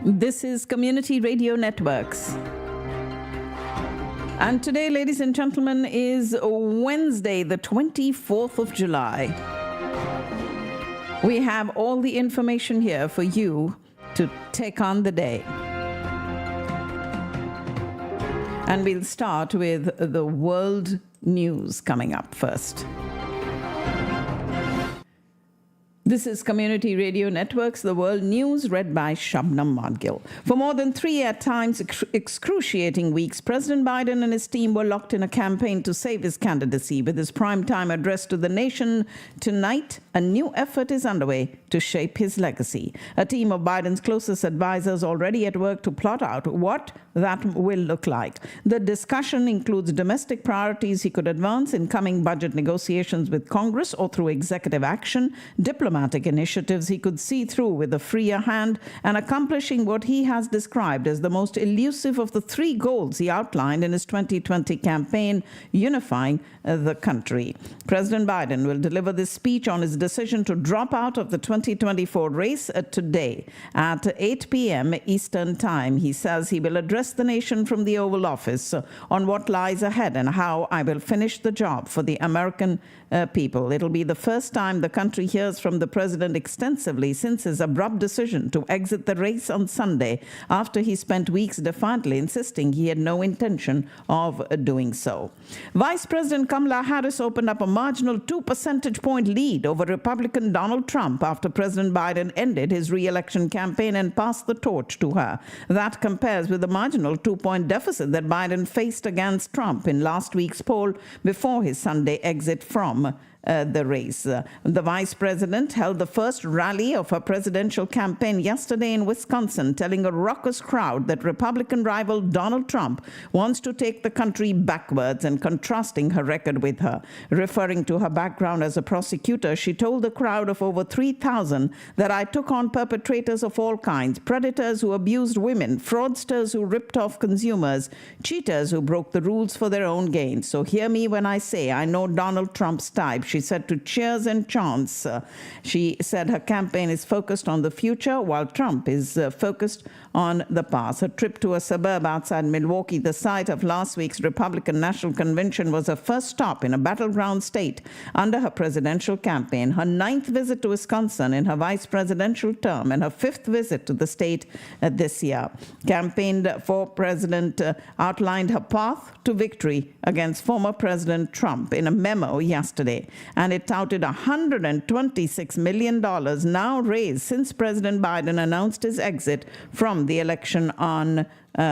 This is Community Radio Networks. And today, ladies and gentlemen, is Wednesday, the 24th of July. We have all the information here for you to take on the day. And we'll start with the world news coming up first. This is Community Radio Networks, the world news, read by Shabnam Madgil. For more than 3 at times excruciating weeks, President Biden and his team were locked in a campaign to save his candidacy. With his primetime address to the nation tonight, a new effort is underway to shape his legacy. A team of Biden's closest advisors already at work to plot out what that will look like. The discussion includes domestic priorities he could advance in coming budget negotiations with Congress or through executive action, diplomatic initiatives he could see through with a freer hand, and accomplishing what he has described as the most elusive of the 3 goals he outlined in his 2020 campaign, unifying the country. President Biden will deliver this speech on his decision to drop out of the 2024 race today at 8 p.m. Eastern Time. He says he will address the nation from the Oval Office on what lies ahead and how I will finish the job for the American people. It'll be the first time the country hears from the president extensively since his abrupt decision to exit the race on Sunday, after he spent weeks defiantly insisting he had no intention of doing so. Vice President Kamala Harris opened up a marginal 2 percentage point lead over Republican Donald Trump after President Biden ended his re-election campaign and passed the torch to her. That compares with the marginal 2-point deficit that Biden faced against Trump in last week's poll before his Sunday exit from the race. The vice president held the first rally of her presidential campaign yesterday in Wisconsin, telling a raucous crowd that Republican rival Donald Trump wants to take the country backwards and contrasting her record with her. Referring to her background as a prosecutor, she told the crowd of over 3,000 that I took on perpetrators of all kinds, predators who abused women, fraudsters who ripped off consumers, cheaters who broke the rules for their own gain. So hear me when I say I know Donald Trump's type, she said to cheers and chants. She said her campaign is focused on the future while Trump is focused on the past. Her trip to a suburb outside Milwaukee, the site of last week's Republican National Convention, was her first stop in a battleground state under her presidential campaign, her 9th visit to Wisconsin in her vice presidential term, and her 5th visit to the state this year. Campaigned for president outlined her path to victory against former President Trump in a memo yesterday, and it touted $126 million now raised since President Biden announced his exit from the election on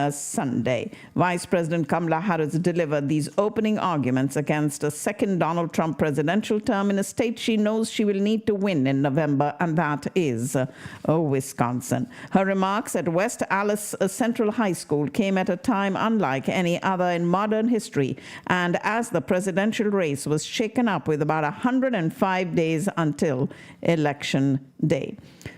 Sunday. Vice President Kamala Harris delivered these opening arguments against a second Donald Trump presidential term in a state she knows she will need to win in November, and that is Wisconsin. Her remarks at West Allis Central High School came at a time unlike any other in modern history, and as the presidential race was shaken up with about 105 days until Election Day.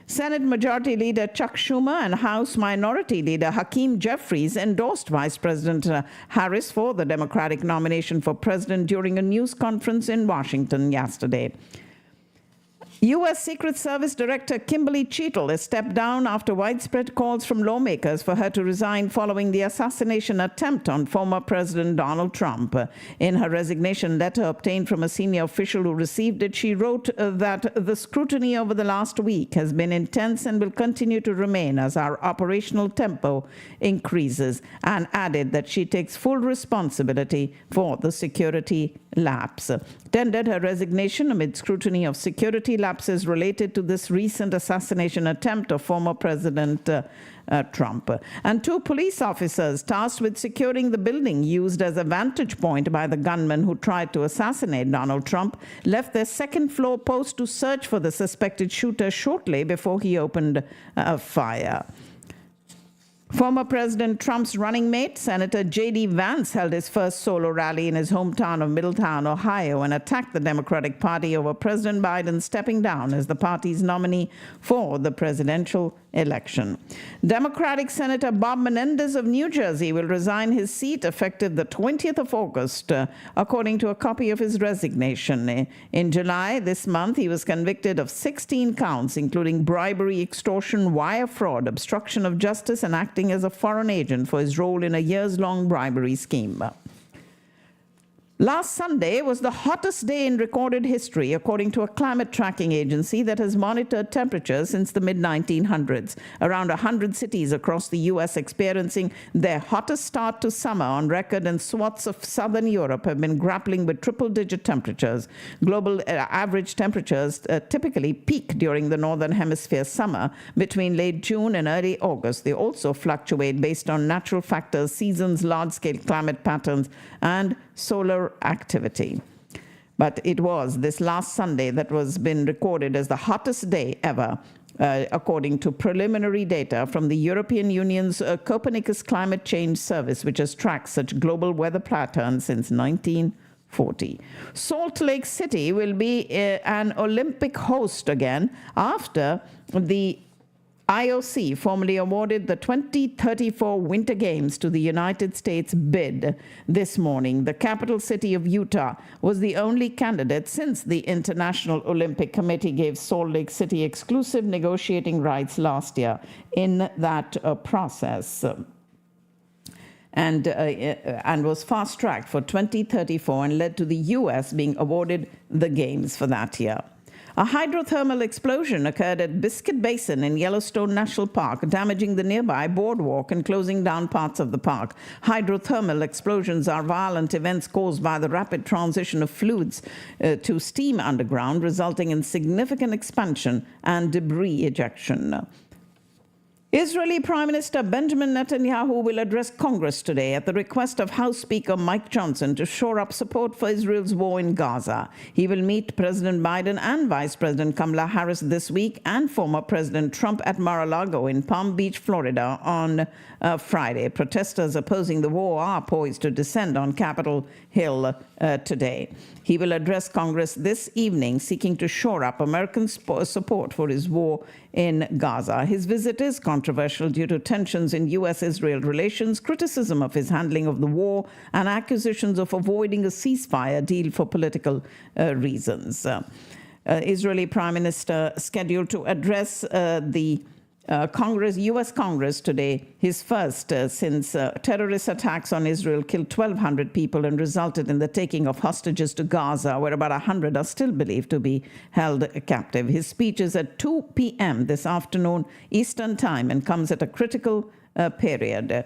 Senate Majority Leader Chuck Schumer and House Minority Leader Hakeem Jeffries endorsed Vice President Harris for the Democratic nomination for president during a news conference in Washington yesterday. U.S. Secret Service Director Kimberly Cheatle has stepped down after widespread calls from lawmakers for her to resign following the assassination attempt on former President Donald Trump. In her resignation letter obtained from a senior official who received it, she wrote that the scrutiny over the last week has been intense and will continue to remain as our operational tempo increases, and added that she takes full responsibility for the security lapse. Tendered her resignation amid scrutiny of security lapses related to this recent assassination attempt of former President Trump. And 2 police officers tasked with securing the building used as a vantage point by the gunman who tried to assassinate Donald Trump left their second-floor post to search for the suspected shooter shortly before he opened fire. Former President Trump's running mate, Senator J.D. Vance, held his first solo rally in his hometown of Middletown, Ohio, and attacked the Democratic Party over President Biden stepping down as the party's nominee for the presidential election. Democratic Senator Bob Menendez of New Jersey will resign his seat effective the 20th of August, according to a copy of his resignation. In July this month, he was convicted of 16 counts, including bribery, extortion, wire fraud, obstruction of justice, and acting as a foreign agent for his role in a years-long bribery scheme. Last Sunday was the hottest day in recorded history, according to a climate tracking agency that has monitored temperatures since the mid-1900s. Around 100 cities across the U.S. experiencing their hottest start to summer on record, and swaths of southern Europe have been grappling with triple-digit temperatures. Global average temperatures typically peak during the northern hemisphere summer between late June and early August. They also fluctuate based on natural factors, seasons, large-scale climate patterns, and solar activity. But it was this last Sunday that was been recorded as the hottest day ever, according to preliminary data from the European Union's Copernicus Climate Change Service, which has tracked such global weather patterns since 1940. Salt Lake City will be an Olympic host again after the IOC formally awarded the 2034 Winter Games to the United States bid this morning. The capital city of Utah was the only candidate since the International Olympic Committee gave Salt Lake City exclusive negotiating rights last year in that process. And was fast-tracked for 2034 and led to the U.S. being awarded the Games for that year. A hydrothermal explosion occurred at Biscuit Basin in Yellowstone National Park, damaging the nearby boardwalk and closing down parts of the park. Hydrothermal explosions are violent events caused by the rapid transition of fluids to steam underground, resulting in significant expansion and debris ejection. Israeli Prime Minister Benjamin Netanyahu will address Congress today at the request of House Speaker Mike Johnson to shore up support for Israel's war in Gaza. He will meet President Biden and Vice President Kamala Harris this week and former President Trump at Mar-a-Lago in Palm Beach, Florida on Friday. Protesters opposing the war are poised to descend on Capitol Hill today. He will address Congress this evening, seeking to shore up American support for his war in Gaza. His visit is controversial due to tensions in U.S.-Israel relations, criticism of his handling of the war, and accusations of avoiding a ceasefire deal for political reasons. Israeli Prime Minister scheduled to address the U.S. Congress today, his first since terrorist attacks on Israel killed 1,200 people and resulted in the taking of hostages to Gaza, where about 100 are still believed to be held captive. His speech is at 2 p.m. this afternoon Eastern Time and comes at a critical period.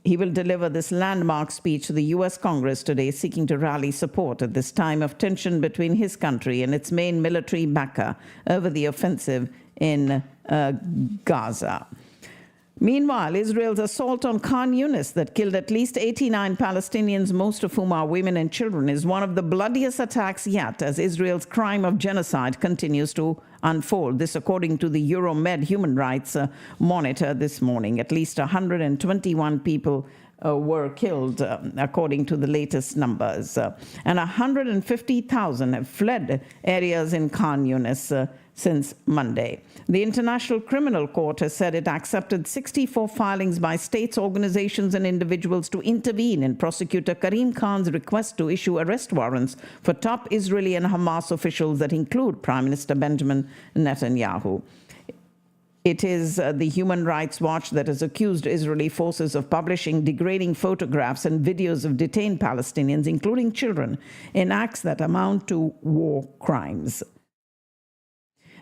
He will deliver this landmark speech to the U.S. Congress today, seeking to rally support at this time of tension between his country and its main military backer over the offensive in Gaza. Meanwhile, Israel's assault on Khan Yunis that killed at least 89 Palestinians, most of whom are women and children, is one of the bloodiest attacks yet, as Israel's crime of genocide continues to unfold. This according to the Euromed Human Rights Monitor this morning. At least 121 people were killed, according to the latest numbers. And 150,000 have fled areas in Khan Yunis since Monday. The International Criminal Court has said it accepted 64 filings by states, organizations, and individuals to intervene in prosecutor Karim Khan's request to issue arrest warrants for top Israeli and Hamas officials that include Prime Minister Benjamin Netanyahu. It is the Human Rights Watch that has accused Israeli forces of publishing degrading photographs and videos of detained Palestinians, including children, in acts that amount to war crimes.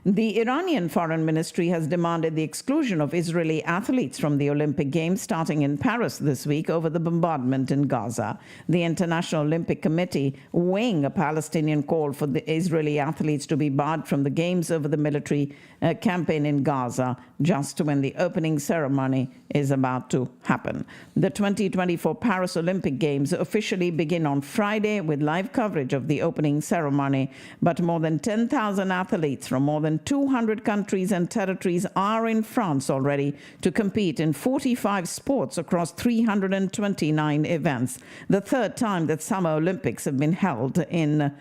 The Iranian Foreign Ministry has demanded the exclusion of Israeli athletes from the Olympic Games starting in Paris this week over the bombardment in Gaza. The International Olympic Committee weighing a Palestinian call for the Israeli athletes to be barred from the Games over the military campaign in Gaza just when the opening ceremony is about to happen. The 2024 Paris Olympic Games officially begin on Friday with live coverage of the opening ceremony, but more than 10,000 athletes from more than than 200 countries and territories are in France already to compete in 45 sports across 329 events. The third time that Summer Olympics have been held in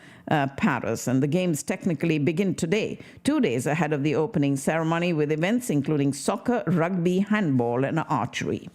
Paris, and the Games technically begin today, 2 days ahead of the opening ceremony, with events including soccer, rugby, handball, and archery.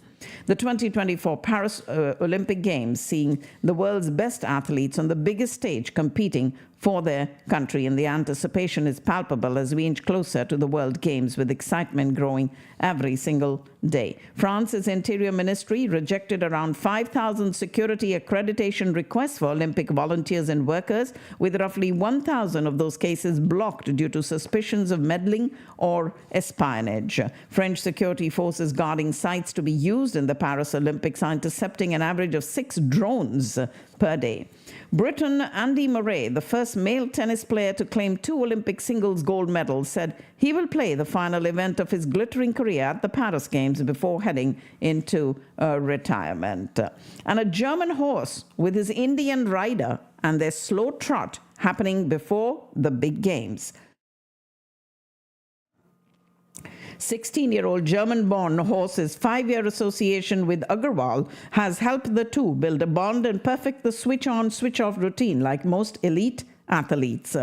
The 2024 Paris Olympic Games seeing the world's best athletes on the biggest stage competing for their country, and the anticipation is palpable as we inch closer to the World Games, with excitement growing every single day. France's Interior Ministry rejected around 5,000 security accreditation requests for Olympic volunteers and workers, with roughly 1,000 of those cases blocked due to suspicions of meddling or espionage. French security forces guarding sites to be used in the Paris Olympics are intercepting an average of 6 drones per day. Briton Andy Murray, the first male tennis player to claim 2 Olympic singles gold medals, said he will play the final event of his glittering career at the Paris Games before heading into retirement. And a German horse with his Indian rider and their slow trot happening before the big games. 16-year-old German-born horse's 5-year association with Agarwal has helped the two build a bond and perfect the switch-on, switch-off routine like most elite athletes.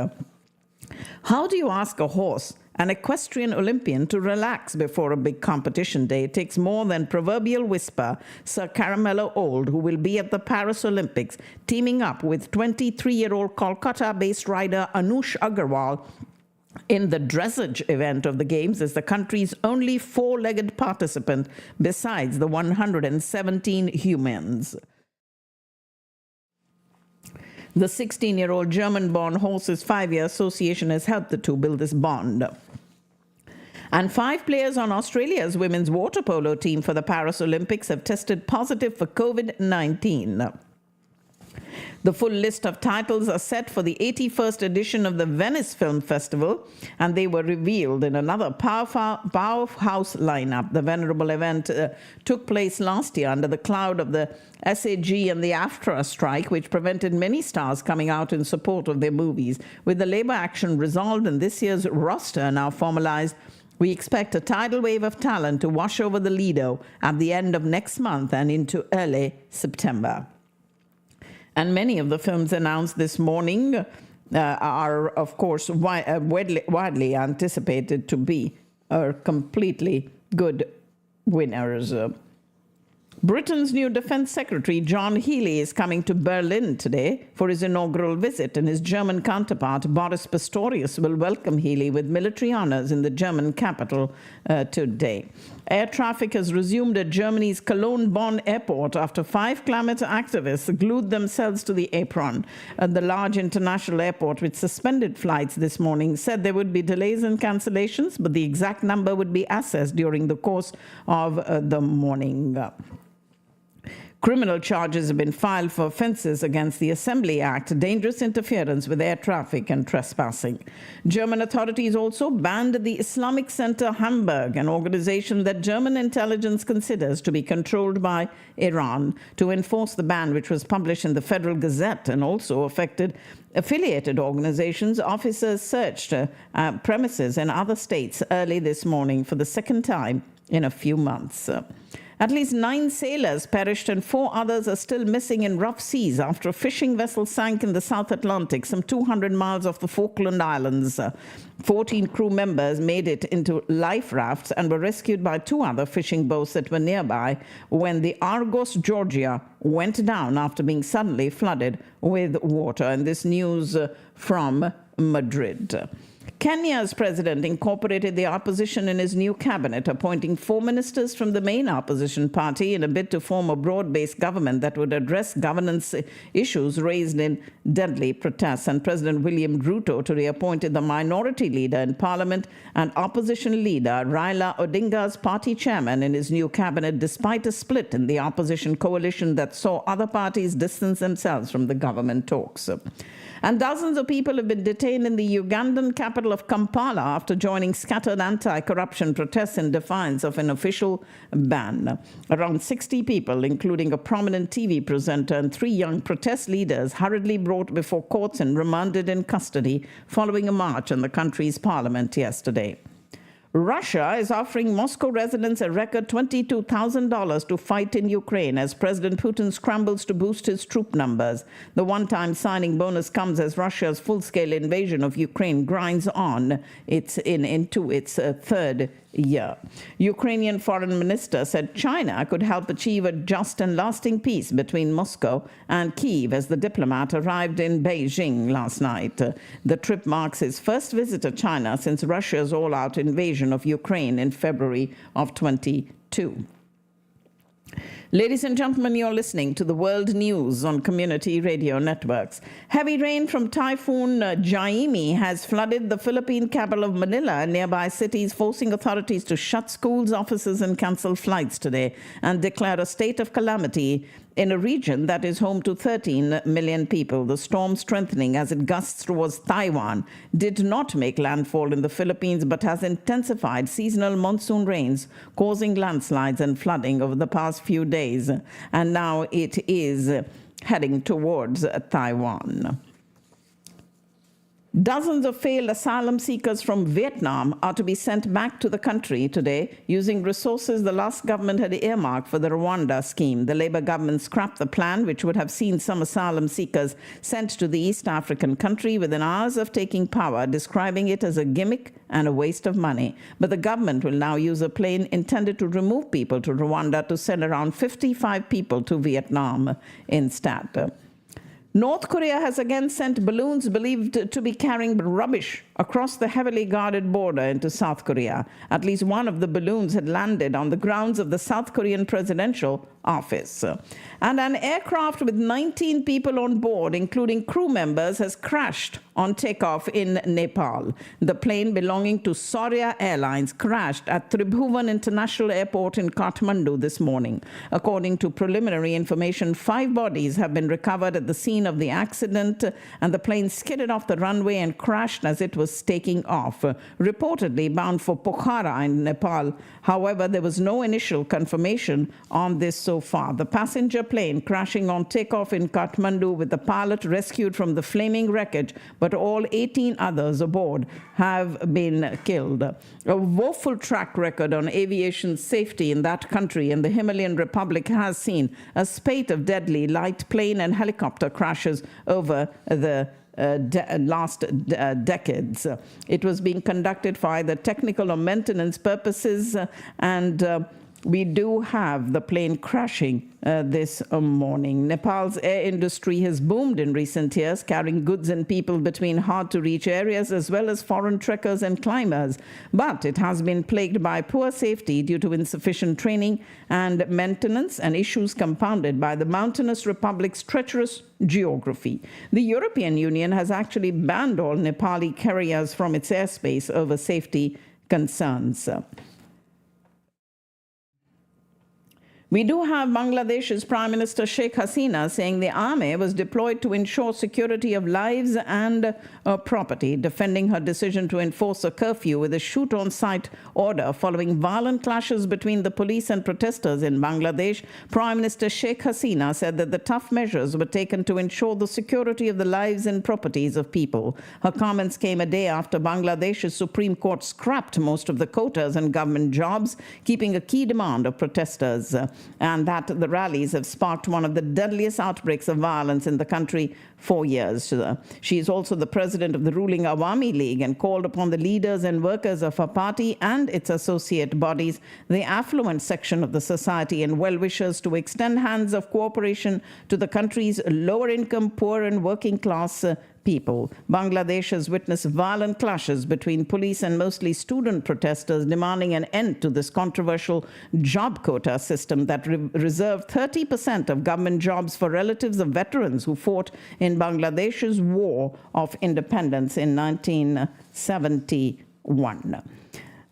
How do you ask a horse, an equestrian Olympian, to relax before a big competition day? It takes more than proverbial whisper. Sir Caramello Old, who will be at the Paris Olympics, teaming up with 23-year-old Kolkata-based rider Anush Agarwal, in the dressage event of the Games, is the country's only 4-legged participant besides the 117 humans. The 16-year-old German-born horse's 5-year association has helped the two build this bond. And 5 players on Australia's women's water polo team for the Paris Olympics have tested positive for COVID-19. The full list of titles are set for the 81st edition of the Venice Film Festival, and they were revealed in another powerhouse lineup. The venerable event took place last year under the cloud of the SAG and the AFTRA strike, which prevented many stars coming out in support of their movies. With the labor action resolved and this year's roster now formalized, we expect a tidal wave of talent to wash over the Lido at the end of next month and into early September. And many of the films announced this morning are, of course, widely anticipated to be completely good winners. Britain's new Defense Secretary, John Healey, is coming to Berlin today for his inaugural visit, and his German counterpart, Boris Pistorius, will welcome Healey with military honors in the German capital today. Air traffic has resumed at Germany's Cologne-Bonn airport after 5 climate activists glued themselves to the apron. The large international airport, which suspended flights this morning, said there would be delays and cancellations, but the exact number would be assessed during the course of the morning. Criminal charges have been filed for offenses against the Assembly Act, dangerous interference with air traffic, and trespassing. German authorities also banned the Islamic Center Hamburg, an organization that German intelligence considers to be controlled by Iran. To enforce the ban, which was published in the Federal Gazette and also affected affiliated organizations, officers searched premises in other states early this morning for the second time in a few months. At least 9 sailors perished and 4 others are still missing in rough seas after a fishing vessel sank in the South Atlantic, some 200 miles off the Falkland Islands. 14 crew members made it into life rafts and were rescued by 2 other fishing boats that were nearby when the Argos Georgia went down after being suddenly flooded with water. And this news from Madrid. Kenya's president incorporated the opposition in his new cabinet, appointing 4 ministers from the main opposition party in a bid to form a broad-based government that would address governance issues raised in deadly protests. And President William Ruto to reappointed the minority leader in parliament and opposition leader Raila Odinga's party chairman in his new cabinet, despite a split in the opposition coalition that saw other parties distance themselves from the government talks. And dozens of people have been detained in the Ugandan capital capital of Kampala after joining scattered anti-corruption protests in defiance of an official ban. Around 60 people, including a prominent TV presenter and 3 young protest leaders, hurriedly brought before courts and remanded in custody following a march in the country's parliament yesterday. Russia is offering Moscow residents a record $22,000 to fight in Ukraine as President Putin scrambles to boost his troop numbers. The one-time signing bonus comes as Russia's full-scale invasion of Ukraine grinds on into its third year. Ukrainian foreign minister said China could help achieve a just and lasting peace between Moscow and Kyiv as the diplomat arrived in Beijing last night. The trip marks his first visit to China since Russia's all-out invasion of Ukraine in February of 2022. Ladies and gentlemen, you're listening to the World News on Community Radio Networks. Heavy rain from Typhoon Jaime has flooded the Philippine capital of Manila and nearby cities, forcing authorities to shut schools, offices, and cancel flights today and declare a state of calamity in a region that is home to 13 million people. The storm, strengthening as it gusts towards Taiwan, did not make landfall in the Philippines but has intensified seasonal monsoon rains, causing landslides and flooding over the past few days. And now it is heading towards Taiwan. Dozens of failed asylum seekers from Vietnam are to be sent back to the country today using resources the last government had earmarked for the Rwanda scheme. The Labour government scrapped the plan, which would have seen some asylum seekers sent to the East African country within hours of taking power, describing it as a gimmick and a waste of money. But the government will now use a plane intended to remove people to Rwanda to send around 55 people to Vietnam instead. North Korea has again sent balloons believed to be carrying rubbish across the heavily guarded border into South Korea. At least one of the balloons had landed on the grounds of the South Korean presidential office. And an aircraft with 19 people on board, including crew members, has crashed on takeoff in Nepal. The plane belonging to Saurya Airlines crashed at Tribhuvan International Airport in Kathmandu this morning. According to preliminary information, 5 bodies have been recovered at the scene of the accident, and the plane skidded off the runway and crashed as it was taking off, reportedly bound for Pokhara in Nepal. However, there was no initial confirmation on this so far. The passenger plane crashing on takeoff in Kathmandu with the pilot rescued from the flaming wreckage, but all 18 others aboard have been killed. A woeful track record on aviation safety in that country and the Himalayan Republic has seen a spate of deadly light plane and helicopter crashes over the last decades. It was being conducted for either technical or maintenance purposes, and we do have the plane crashing this morning. Nepal's air industry has boomed in recent years, carrying goods and people between hard-to-reach areas as well as foreign trekkers and climbers. But it has been plagued by poor safety due to insufficient training and maintenance, and issues compounded by the mountainous republic's treacherous geography. The European Union has actually banned all Nepali carriers from its airspace over safety concerns. We do have Bangladesh's Prime Minister Sheikh Hasina saying the army was deployed to ensure security of lives and property, defending her decision to enforce a curfew with a shoot-on-sight order following violent clashes between the police and protesters in Bangladesh. Prime Minister Sheikh Hasina said that the tough measures were taken to ensure the security of the lives and properties of people. Her comments came a day after Bangladesh's Supreme Court scrapped most of the quotas and government jobs, keeping a key demand of protesters. And that the rallies have sparked one of the deadliest outbreaks of violence in the country for years. She is also the president of the ruling Awami League and called upon the leaders and workers of her party and its associate bodies, the affluent section of the society, and well-wishers to extend hands of cooperation to the country's lower-income, poor and working-class people. Bangladesh has witnessed violent clashes between police and mostly student protesters demanding an end to this controversial job quota system that reserved 30% of government jobs for relatives of veterans who fought in Bangladesh's War of Independence in 1971.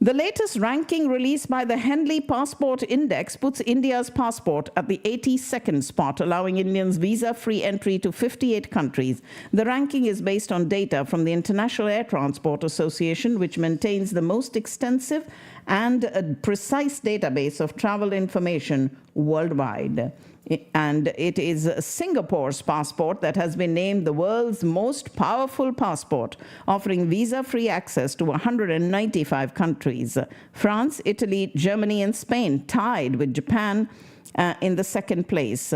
The latest ranking released by the Henley Passport Index puts India's passport at the 82nd spot, allowing Indians visa-free entry to 58 countries. The ranking is based on data from the International Air Transport Association, which maintains the most extensive and precise database of travel information worldwide. And it is Singapore's passport that has been named the world's most powerful passport, offering visa-free access to 195 countries. France, Italy, Germany, and Spain tied with Japan in the second place.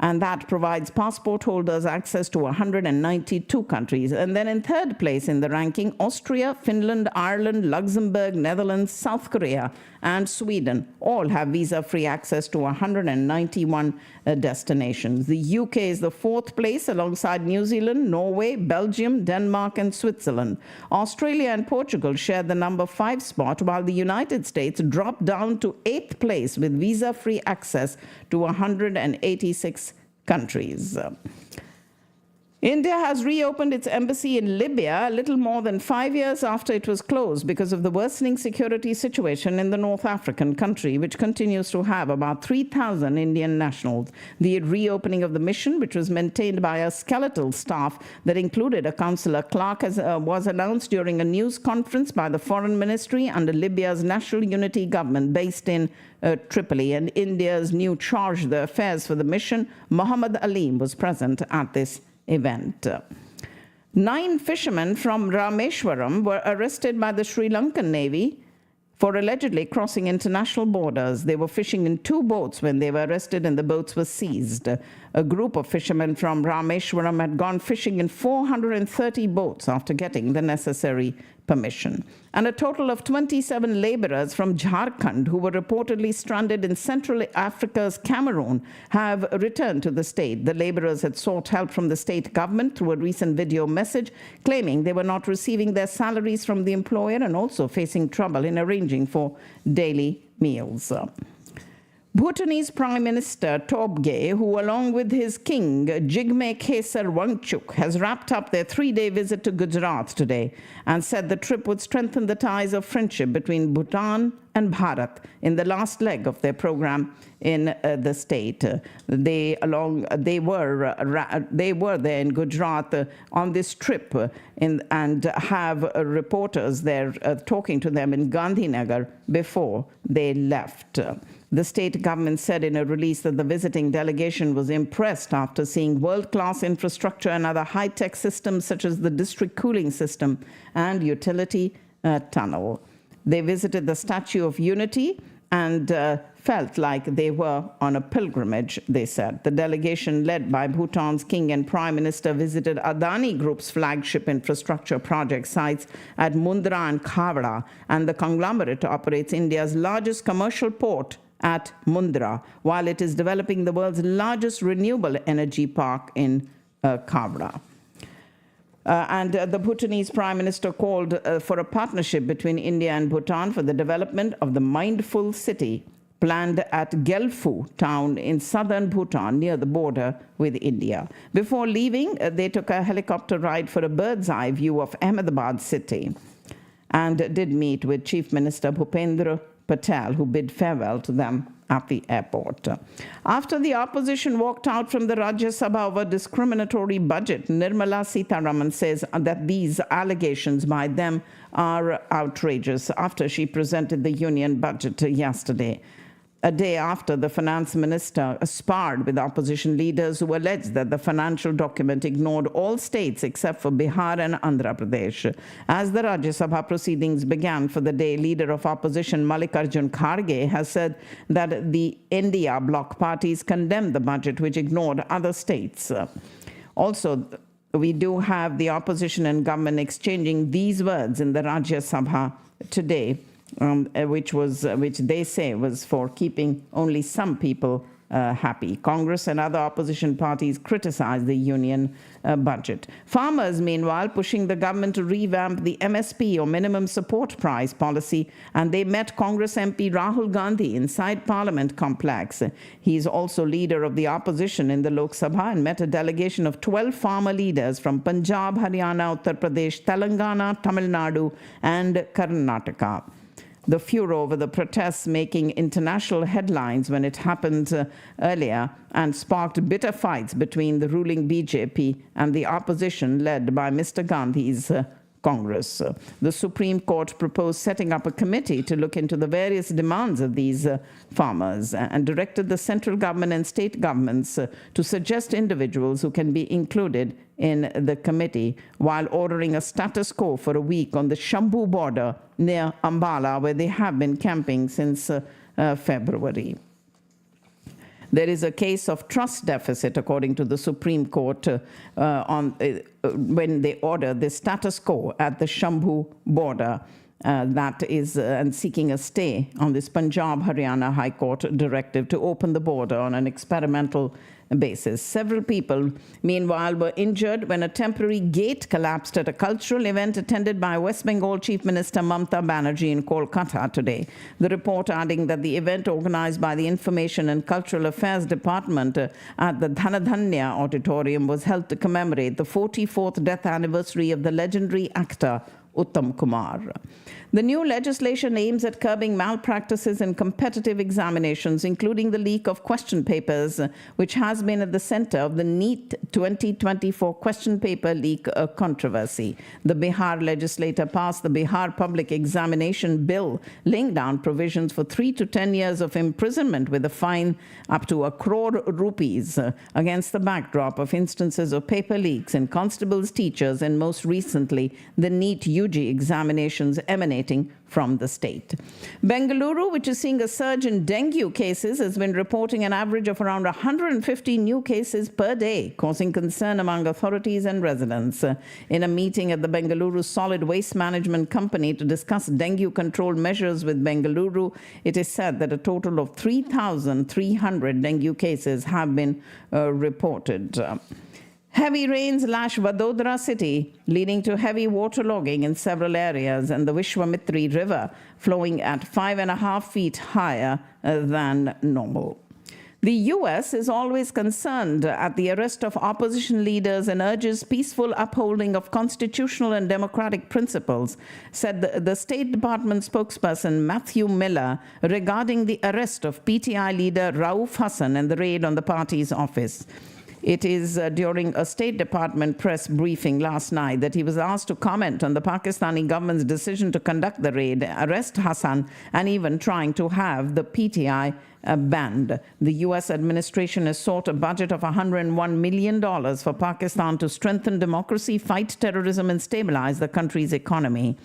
And that provides passport holders access to 192 countries. And then in third place in the ranking, Austria, Finland, Ireland, Luxembourg, Netherlands, South Korea, and Sweden all have visa-free access to 191 destinations. The UK is the fourth place alongside New Zealand, Norway, Belgium, Denmark, and Switzerland. Australia and Portugal share the number 5 spot, while the United States dropped down to 8th place with visa-free access to 186 countries. India has reopened its embassy in Libya a little more than 5 years after it was closed because of the worsening security situation in the North African country, which continues to have about 3,000 Indian nationals. The reopening of the mission, which was maintained by a skeletal staff that included a consular clerk, was announced during a news conference by the Foreign Ministry under Libya's National Unity Government based in Tripoli, and India's new charge d'affaires for the mission, Mohammed Aleem, was present at this event. 9 fishermen from Rameshwaram were arrested by the Sri Lankan Navy for allegedly crossing international borders. They were fishing in 2 boats when they were arrested and the boats were seized. A group of fishermen from Rameshwaram had gone fishing in 430 boats after getting the necessary permission. And a total of 27 laborers from Jharkhand who were reportedly stranded in Central Africa's Cameroon have returned to the state. The laborers had sought help from the state government through a recent video message, claiming they were not receiving their salaries from the employer and also facing trouble in arranging for daily meals. Bhutanese Prime Minister Tobgay, who along with his king Jigme Khesar Wangchuk has wrapped up their 3-day visit to Gujarat today and said the trip would strengthen the ties of friendship between Bhutan and Bharat in the last leg of their program in the state. They were there in Gujarat on this trip and have reporters there talking to them in Gandhinagar before they left. The state government said in a release that the visiting delegation was impressed after seeing world-class infrastructure and other high-tech systems such as the district cooling system and utility tunnel. They visited the Statue of Unity and felt like they were on a pilgrimage, they said. The delegation led by Bhutan's king and prime minister visited Adani Group's flagship infrastructure project sites at Mundra and Khavda, and the conglomerate operates India's largest commercial port at Mundra, while it is developing the world's largest renewable energy park in Khavda. And the Bhutanese Prime Minister called for a partnership between India and Bhutan for the development of the Mindful City planned at Gelfu town in southern Bhutan near the border with India. Before leaving, they took a helicopter ride for a bird's eye view of Ahmedabad city and did meet with Chief Minister Bhupendra Patel, who bid farewell to them at the airport. After the opposition walked out from the Rajya Sabha over discriminatory budget, Nirmala Sitharaman says that these allegations by them are outrageous after she presented the union budget yesterday, a day after the finance minister sparred with opposition leaders who alleged that the financial document ignored all states except for Bihar and Andhra Pradesh. As the Rajya Sabha proceedings began for the day, leader of opposition Mallikarjun Kharge has said that the India bloc parties condemned the budget, which ignored other states. Also, we do have the opposition and government exchanging these words in the Rajya Sabha today, which they say was for keeping only some people happy. Congress and other opposition parties criticized the union budget. Farmers, meanwhile, pushing the government to revamp the MSP or minimum support price policy, and they met Congress MP Rahul Gandhi inside Parliament complex. He is also leader of the opposition in the Lok Sabha and met a delegation of 12 farmer leaders from Punjab, Haryana, Uttar Pradesh, Telangana, Tamil Nadu, and Karnataka. the furor over the protests making international headlines when it happened earlier and sparked bitter fights between the ruling BJP and the opposition led by Mr. Gandhi's Congress. The Supreme Court proposed setting up a committee to look into the various demands of these farmers and directed the central government and state governments to suggest individuals who can be included in the committee, while ordering a status quo for a week on the Shambhu border near Ambala, where they have been camping since February. There is a case of trust deficit, according to the Supreme Court, when they order the status quo at the Shambhu border, that is, and seeking a stay on this Punjab-Haryana High Court directive to open the border on an experimental basis. Several people, meanwhile, were injured when a temporary gate collapsed at a cultural event attended by West Bengal Chief Minister Mamata Banerjee in Kolkata today. The report adding that the event organized by the Information and Cultural Affairs Department at the Dhanadhanya Auditorium was held to commemorate the 44th death anniversary of the legendary actor Uttam Kumar. The new legislation aims at curbing malpractices in competitive examinations, including the leak of question papers, which has been at the center of the NEET 2024 question paper leak controversy. The Bihar legislature passed the Bihar Public Examination Bill, laying down provisions for 3 to 10 years of imprisonment with a fine up to 1 crore rupees against the backdrop of instances of paper leaks in constables, teachers, and most recently, the NEET UG examinations emanating from the state. Bengaluru, which is seeing a surge in dengue cases, has been reporting an average of around 150 new cases per day, causing concern among authorities and residents. In a meeting at the Bengaluru Solid Waste Management Company to discuss dengue control measures with Bengaluru, it is said that a total of 3,300 dengue cases have been reported. Heavy rains lash Vadodara city, leading to heavy waterlogging in several areas, and the Vishwamitri River flowing at 5.5 feet higher than normal. The U.S. is always concerned at the arrest of opposition leaders and urges peaceful upholding of constitutional and democratic principles, said the State Department spokesperson Matthew Miller regarding the arrest of PTI leader Rauf Hassan and the raid on the party's office. It is during a State Department press briefing last night that he was asked to comment on the Pakistani government's decision to conduct the raid, arrest Hassan, and even trying to have the PTI banned. The U.S. administration has sought a budget of $101 million for Pakistan to strengthen democracy, fight terrorism, and stabilize the country's economy.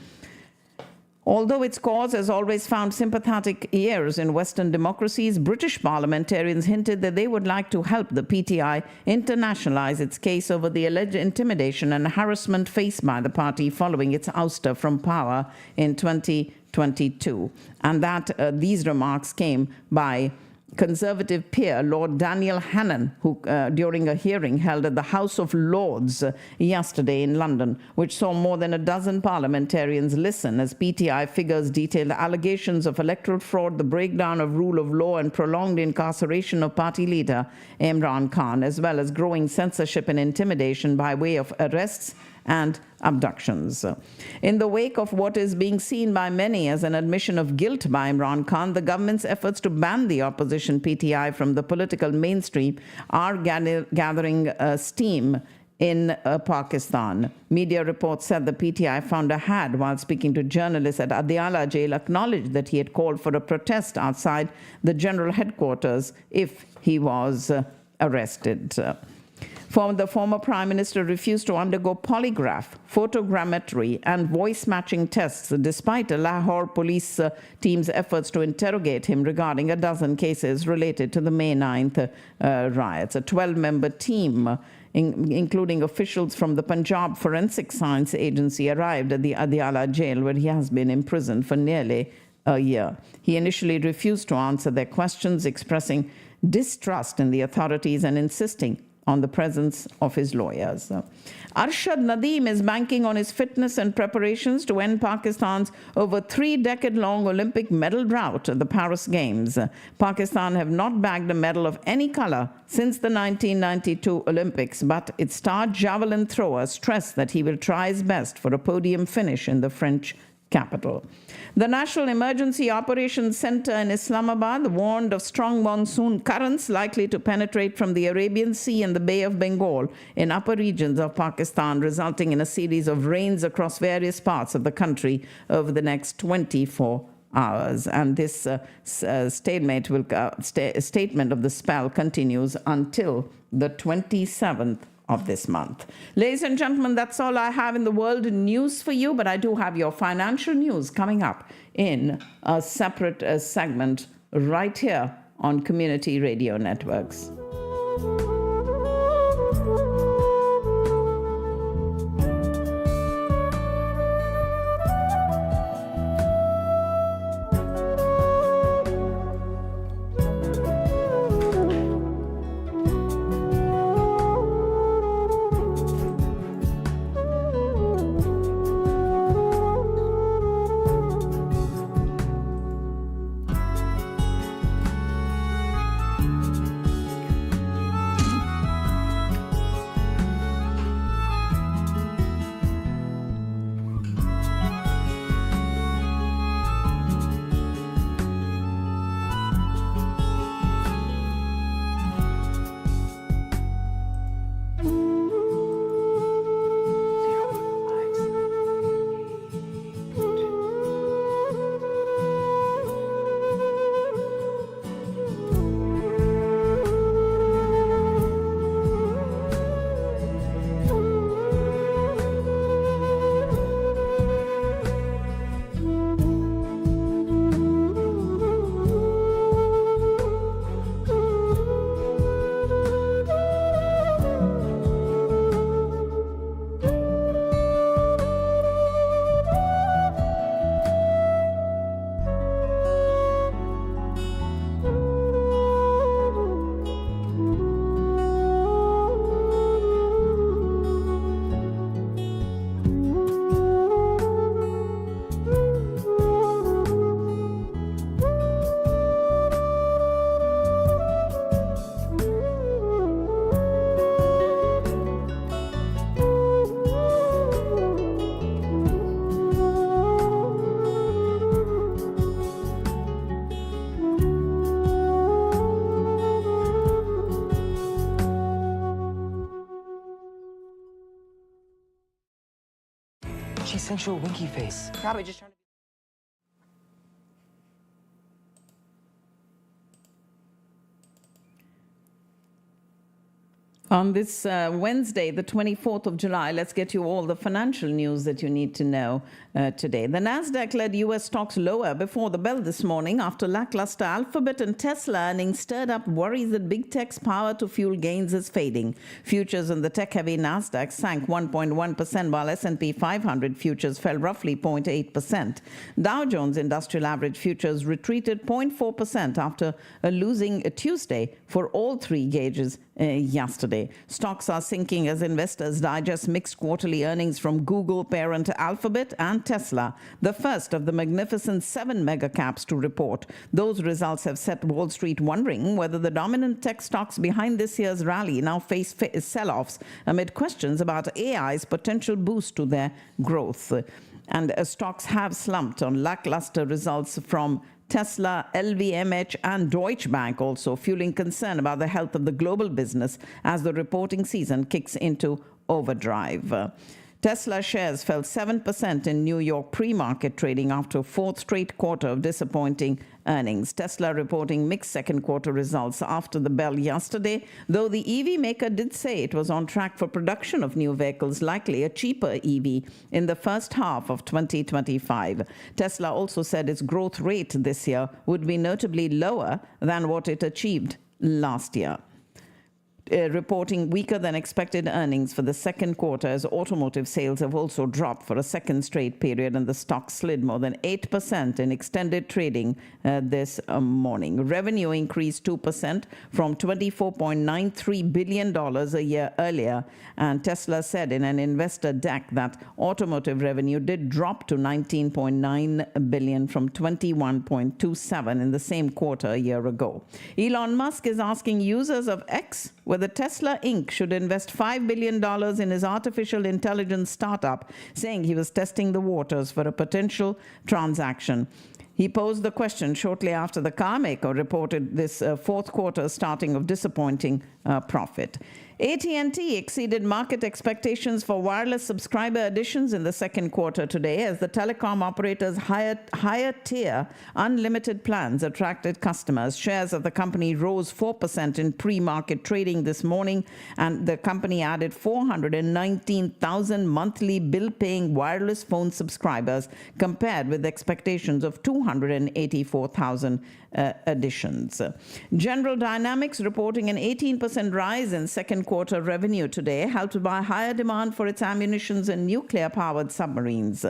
Although its cause has always found sympathetic ears in Western democracies, British parliamentarians hinted that they would like to help the PTI internationalize its case over the alleged intimidation and harassment faced by the party following its ouster from power in 2022. And that these remarks came by Conservative peer Lord Daniel Hannan, who during a hearing held at the House of Lords yesterday in London, which saw more than a dozen parliamentarians listen as PTI figures detailed allegations of electoral fraud, the breakdown of rule of law, and prolonged incarceration of party leader Imran Khan, as well as growing censorship and intimidation by way of arrests and abductions. In the wake of what is being seen by many as an admission of guilt by Imran Khan, the government's efforts to ban the opposition PTI from the political mainstream are gathering steam in Pakistan. Media reports said the PTI founder had, while speaking to journalists at Adiala jail, acknowledged that he had called for a protest outside the general headquarters if he was arrested. The former prime minister refused to undergo polygraph, photogrammetry, and voice matching tests, despite a Lahore police team's efforts to interrogate him regarding a dozen cases related to the May 9th riots. A 12-member team, including officials from the Punjab Forensic Science Agency, arrived at the Adiala jail, where he has been imprisoned for nearly a year. He initially refused to answer their questions, expressing distrust in the authorities and insisting on the presence of his lawyers. Arshad Nadeem is banking on his fitness and preparations to end Pakistan's over 3-decade-long Olympic medal drought at the Paris Games. Pakistan have not bagged a medal of any color since the 1992 Olympics, but its star javelin thrower stressed that he will try his best for a podium finish in the French capital. The National Emergency Operations Center in Islamabad warned of strong monsoon currents likely to penetrate from the Arabian Sea and the Bay of Bengal in upper regions of Pakistan, resulting in a series of rains across various parts of the country over the next 24 hours. And this statement of the spell continues until the 27th of this month. Ladies and gentlemen, that's all I have in the world news for you, but I do have your financial news coming up in a separate segment right here on Community Radio Networks. She sent you a winky face. Probably just trying to. On this Wednesday, the 24th of July, let's get you all the financial news that you need to know today. The Nasdaq led U.S. stocks lower before the bell this morning after lackluster Alphabet and Tesla earnings stirred up worries that big tech's power to fuel gains is fading. Futures on the tech-heavy Nasdaq sank 1.1%, while S&P 500 futures fell roughly 0.8%. Dow Jones Industrial Average futures retreated 0.4% after losing Tuesday for all three gauges yesterday. Stocks are sinking as investors digest mixed quarterly earnings from Google parent Alphabet and Tesla, the first of the magnificent 7 mega caps to report. Those results have set Wall Street wondering whether the dominant tech stocks behind this year's rally now face sell-offs amid questions about AI's potential boost to their growth. And stocks have slumped on lackluster results from Tesla, LVMH, and Deutsche Bank, also fueling concern about the health of the global business as the reporting season kicks into overdrive. Tesla shares fell 7% in New York pre-market trading after a fourth straight quarter of disappointing earnings. Tesla reporting mixed second quarter results after the bell yesterday, though the EV maker did say it was on track for production of new vehicles, likely a cheaper EV, in the first half of 2025. Tesla also said its growth rate this year would be notably lower than what it achieved last year. Reporting weaker than expected earnings for the second quarter as automotive sales have also dropped for a second straight period, and the stock slid more than 8% in extended trading this morning. Revenue increased 2% from $24.93 billion a year earlier, and Tesla said in an investor deck that automotive revenue did drop to $19.9 billion from $21.27 in the same quarter a year ago. Elon Musk is asking users of X whether whether Tesla Inc. should invest $5 billion in his artificial intelligence startup, saying he was testing the waters for a potential transaction. He posed the question shortly after the car maker reported this fourth quarter starting of disappointing profit. AT&T exceeded market expectations for wireless subscriber additions in the second quarter today as the telecom operator's higher tier unlimited plans attracted customers. Shares of the company rose 4% in pre-market trading this morning, and the company added 419,000 monthly bill-paying wireless phone subscribers compared with expectations of 284,000 additions. General Dynamics reporting an 18% rise in second quarter revenue today, helped by higher demand for its ammunitions and nuclear-powered submarines.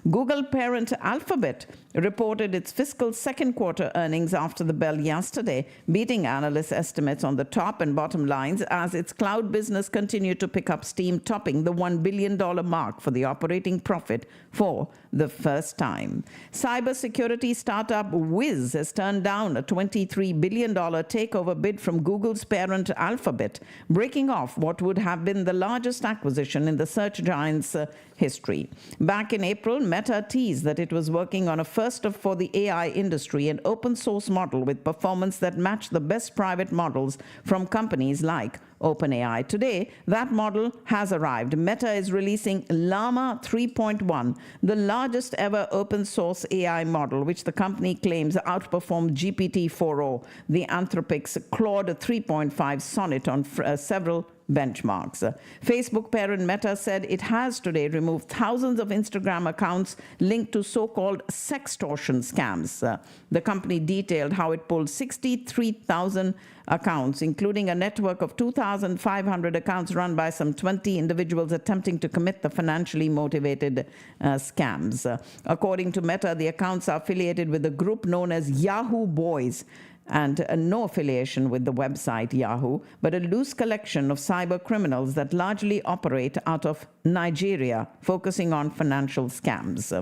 Google parent Alphabet reported its fiscal second quarter earnings after the bell yesterday, beating analyst estimates on the top and bottom lines as its cloud business continued to pick up steam, topping the $1 billion mark for the operating profit for the first time. Cybersecurity startup Wiz has turned down a $23 billion takeover bid from Google's parent Alphabet, breaking off what would have been the largest acquisition in the search giant's history. Back in April, Meta teased that it was working on a first for the AI industry, an open source model with performance that matched the best private models from companies like OpenAI. Today, that model has arrived. Meta is releasing Llama 3.1, the largest ever open source AI model, which the company claims outperformed GPT-4o, the Anthropic's Claude 3.5 Sonnet on several benchmarks. Facebook parent Meta said it has today removed thousands of Instagram accounts linked to so-called sextortion scams. The company detailed how it pulled 63,000 accounts, including a network of 2,500 accounts run by some 20 individuals attempting to commit the financially motivated scams. According to Meta, the accounts are affiliated with a group known as Yahoo Boys, and no affiliation with the website Yahoo, but a loose collection of cyber criminals that largely operate out of Nigeria, focusing on financial scams.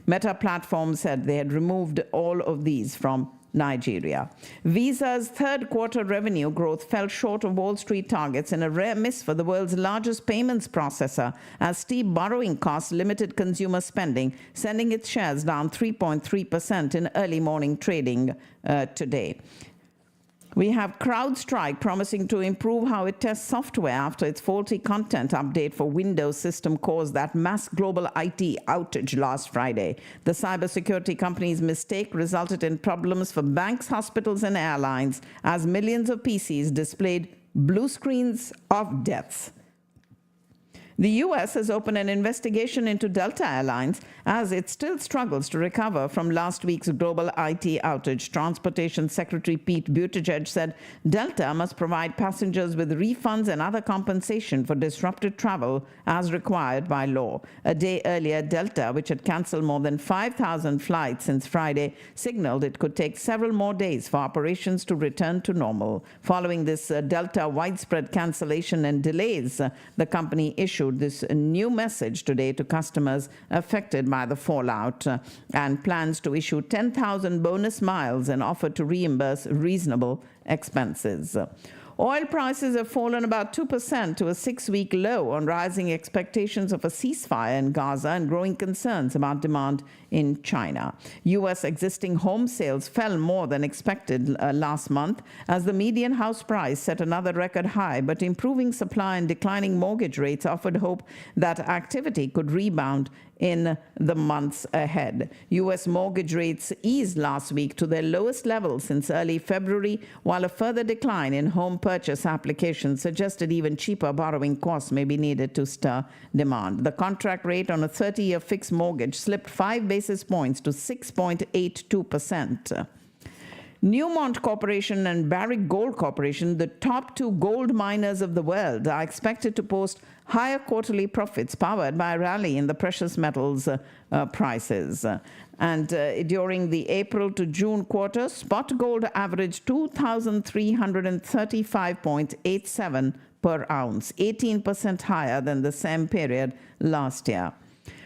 Meta Platforms said they had removed all of these from Nigeria. Visa's third quarter revenue growth fell short of Wall Street targets in a rare miss for the world's largest payments processor, as steep borrowing costs limited consumer spending, sending its shares down 3.3% in early morning trading today. We have CrowdStrike promising to improve how it tests software after its faulty content update for Windows system caused that mass global IT outage last Friday. The cybersecurity company's mistake resulted in problems for banks, hospitals, and airlines as millions of PCs displayed blue screens of deaths. The U.S. has opened an investigation into Delta Airlines as it still struggles to recover from last week's global IT outage. Transportation Secretary Pete Buttigieg said Delta must provide passengers with refunds and other compensation for disrupted travel as required by law. A day earlier, Delta, which had canceled more than 5,000 flights since Friday, signaled it could take several more days for operations to return to normal. Following this Delta widespread cancellation and delays, the company issued this new message today to customers affected by the fallout and plans to issue 10,000 bonus miles and offer to reimburse reasonable expenses. Oil prices have fallen about 2% to a 6-week low on rising expectations of a ceasefire in Gaza and growing concerns about demand in China. U.S. existing home sales fell more than expected last month as the median house price set another record high, but improving supply and declining mortgage rates offered hope that activity could rebound in the months ahead. U.S. mortgage rates eased last week to their lowest level since early February, while a further decline in home purchase applications suggested even cheaper borrowing costs may be needed to stir demand. The contract rate on a 30-year fixed mortgage slipped 5 basis points to 6.82%. Newmont Corporation and Barrick Gold Corporation, the top two gold miners of the world, are expected to post higher quarterly profits powered by a rally in the precious metals prices. And during the April to June quarter, spot gold averaged $2,335.87 per ounce, 18% higher than the same period last year.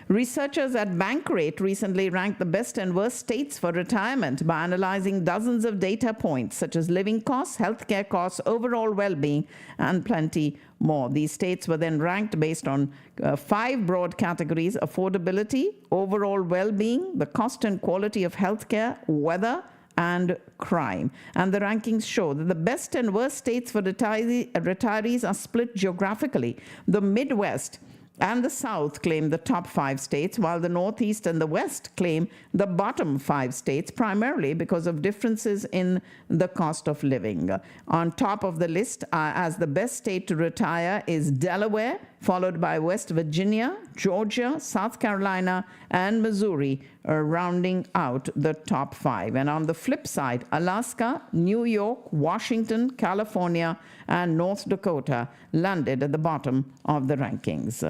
Researchers at Bankrate recently ranked the best and worst states for retirement by analyzing dozens of data points such as living costs, healthcare costs, overall well-being, and plenty more. These states were then ranked based on 5 broad categories: affordability, overall well-being, the cost and quality of healthcare, weather, and crime. And the rankings show that the best and worst states for retirees are split geographically. The Midwest and the South claim the top 5 states, while the Northeast and the West claim the bottom 5 states, primarily because of differences in the cost of living. On top of the list as the best state to retire is Delaware, followed by West Virginia, Georgia, South Carolina, and Missouri, rounding out the top 5. And on the flip side, Alaska, New York, Washington, California, and North Dakota landed at the bottom of the rankings.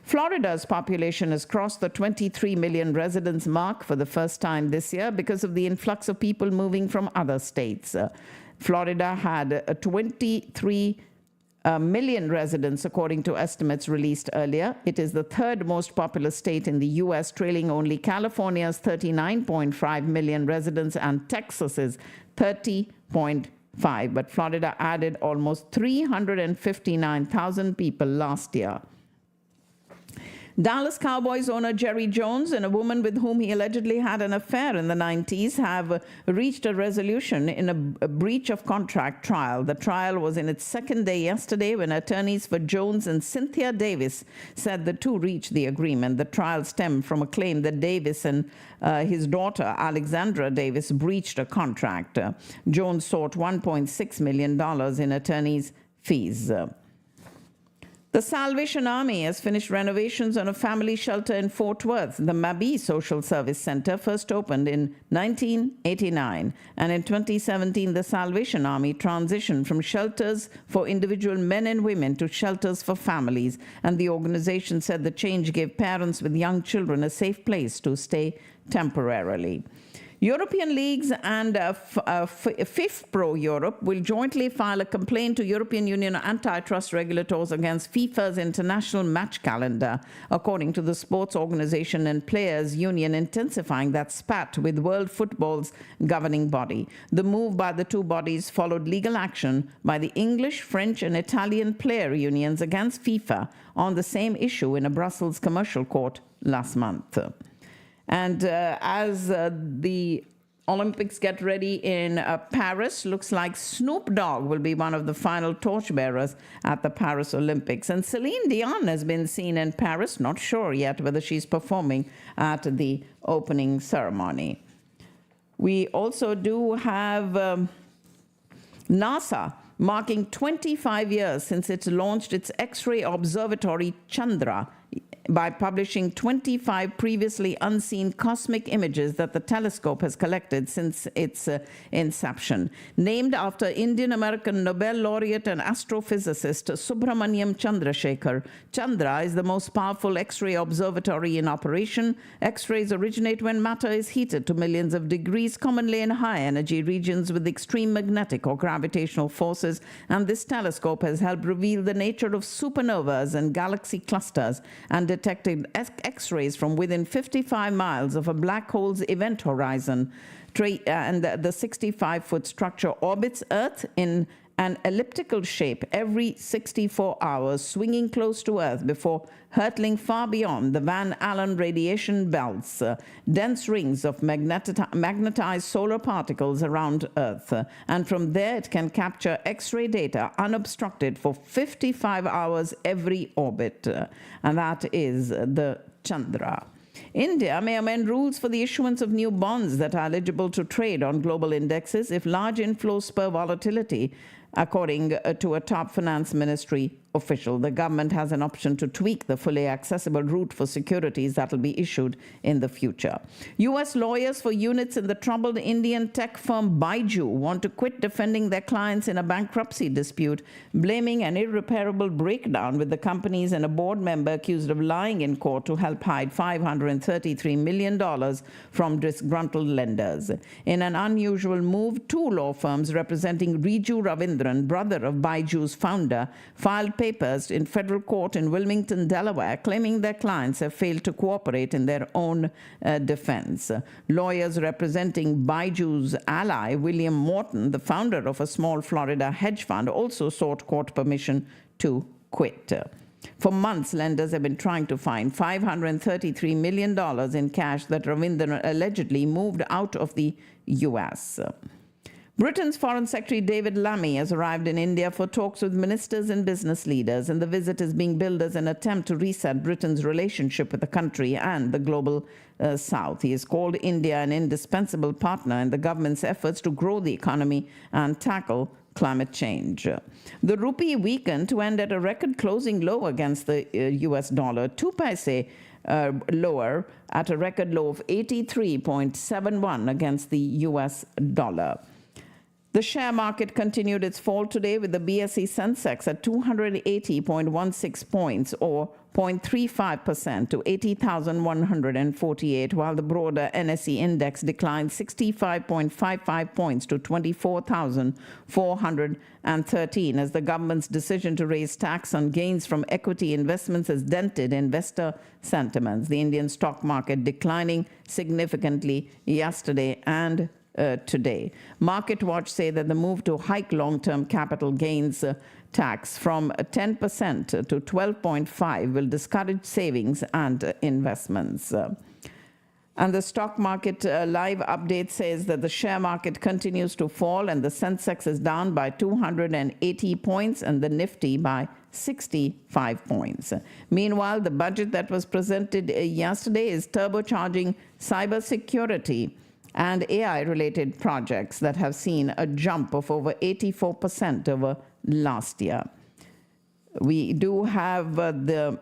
Florida's population has crossed the 23 million residents mark for the first time this year because of the influx of people moving from other states. Florida had 23 million residents, according to estimates released earlier. It is the 3rd most populous state in the U.S., trailing only California's 39.5 million residents and Texas's 30.5. But Florida added almost 359,000 people last year. Dallas Cowboys owner Jerry Jones and a woman with whom he allegedly had an affair in the 90s have reached a resolution in a breach of contract trial. The trial was in its 2nd day yesterday when attorneys for Jones and Cynthia Davis said the two reached the agreement. The trial stemmed from a claim that Davis and his daughter, Alexandra Davis, breached a contract. Jones sought $1.6 million in attorneys' fees. The Salvation Army has finished renovations on a family shelter in Fort Worth. The Mabee Social Service Center first opened in 1989, and in 2017, the Salvation Army transitioned from shelters for individual men and women to shelters for families, and the organization said the change gave parents with young children a safe place to stay temporarily. European leagues and FIFPro Europe will jointly file a complaint to European Union antitrust regulators against FIFA's international match calendar, according to the sports organization and players' union, intensifying that spat with world football's governing body. The move by the two bodies followed legal action by the English, French, and Italian player unions against FIFA on the same issue in a Brussels commercial court last month. And as the Olympics get ready in Paris, looks like Snoop Dogg will be one of the final torchbearers at the Paris Olympics. And Celine Dion has been seen in Paris, not sure yet whether she's performing at the opening ceremony. We also do have NASA marking 25 years since it launched its X-ray observatory Chandra by publishing 25 previously unseen cosmic images that the telescope has collected since its inception. Named after Indian-American Nobel laureate and astrophysicist Subramaniam Chandrasekhar, Chandra is the most powerful X-ray observatory in operation. X-rays originate when matter is heated to millions of degrees, commonly in high-energy regions with extreme magnetic or gravitational forces, and this telescope has helped reveal the nature of supernovas and galaxy clusters and detected X-rays from within 55 miles of a black hole's event horizon. And the 65-foot structure orbits Earth in an elliptical shape every 64 hours, swinging close to Earth before hurtling far beyond the Van Allen radiation belts, dense rings of magnetized solar particles around Earth. And from there, it can capture X-ray data unobstructed for 55 hours every orbit. And that is the Chandra. India may amend rules for the issuance of new bonds that are eligible to trade on global indexes if large inflows spur volatility, according to a top finance ministry official. The government has an option to tweak the fully accessible route for securities that will be issued in the future. U.S. lawyers for units in the troubled Indian tech firm Baiju want to quit defending their clients in a bankruptcy dispute, blaming an irreparable breakdown with the companies and a board member accused of lying in court to help hide $533 million from disgruntled lenders. In an unusual move, two law firms representing Riju Ravindra Mahendran, brother of Byju's founder, filed papers in federal court in Wilmington, Delaware, claiming their clients have failed to cooperate in their own defense. Lawyers representing Byju's ally, William Morton, the founder of a small Florida hedge fund, also sought court permission to quit. For months, lenders have been trying to find $533 million in cash that Ravindran allegedly moved out of the U.S. Britain's Foreign Secretary David Lammy has arrived in India for talks with ministers and business leaders, and the visit is being billed as an attempt to reset Britain's relationship with the country and the global South. He has called India an indispensable partner in the government's efforts to grow the economy and tackle climate change. The rupee weakened to end at a record closing low against the US dollar, 2 paise lower at a record low of 83.71 against the US dollar. The share market continued its fall today with the BSE Sensex at 280.16 points or 0.35% to 80,148, while the broader NSE index declined 65.55 points to 24,413 as the government's decision to raise tax on gains from equity investments has dented investor sentiments. The Indian stock market declining significantly yesterday and today. Market Watch say that the move to hike long-term capital gains tax from 10% to 12.5% will discourage savings and investments. And the stock market live update says that the share market continues to fall and the Sensex is down by 280 points and the Nifty by 65 points. Meanwhile, the budget that was presented yesterday is turbocharging cybersecurity and AI-related projects that have seen a jump of over 84% over last year. We do have the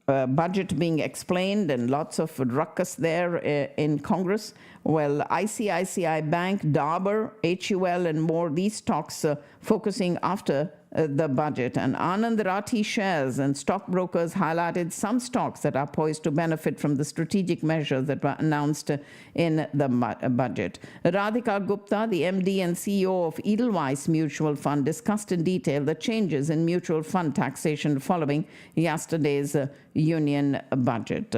budget being explained and lots of ruckus there in Congress. Well, ICICI Bank, Dabur, HUL, and more, these stocks focusing after the budget. And Anand Rathi shares and stockbrokers highlighted some stocks that are poised to benefit from the strategic measures that were announced in the budget. Radhika Gupta, the MD and CEO of Edelweiss Mutual Fund, discussed in detail the changes in mutual fund taxation following yesterday's union budget.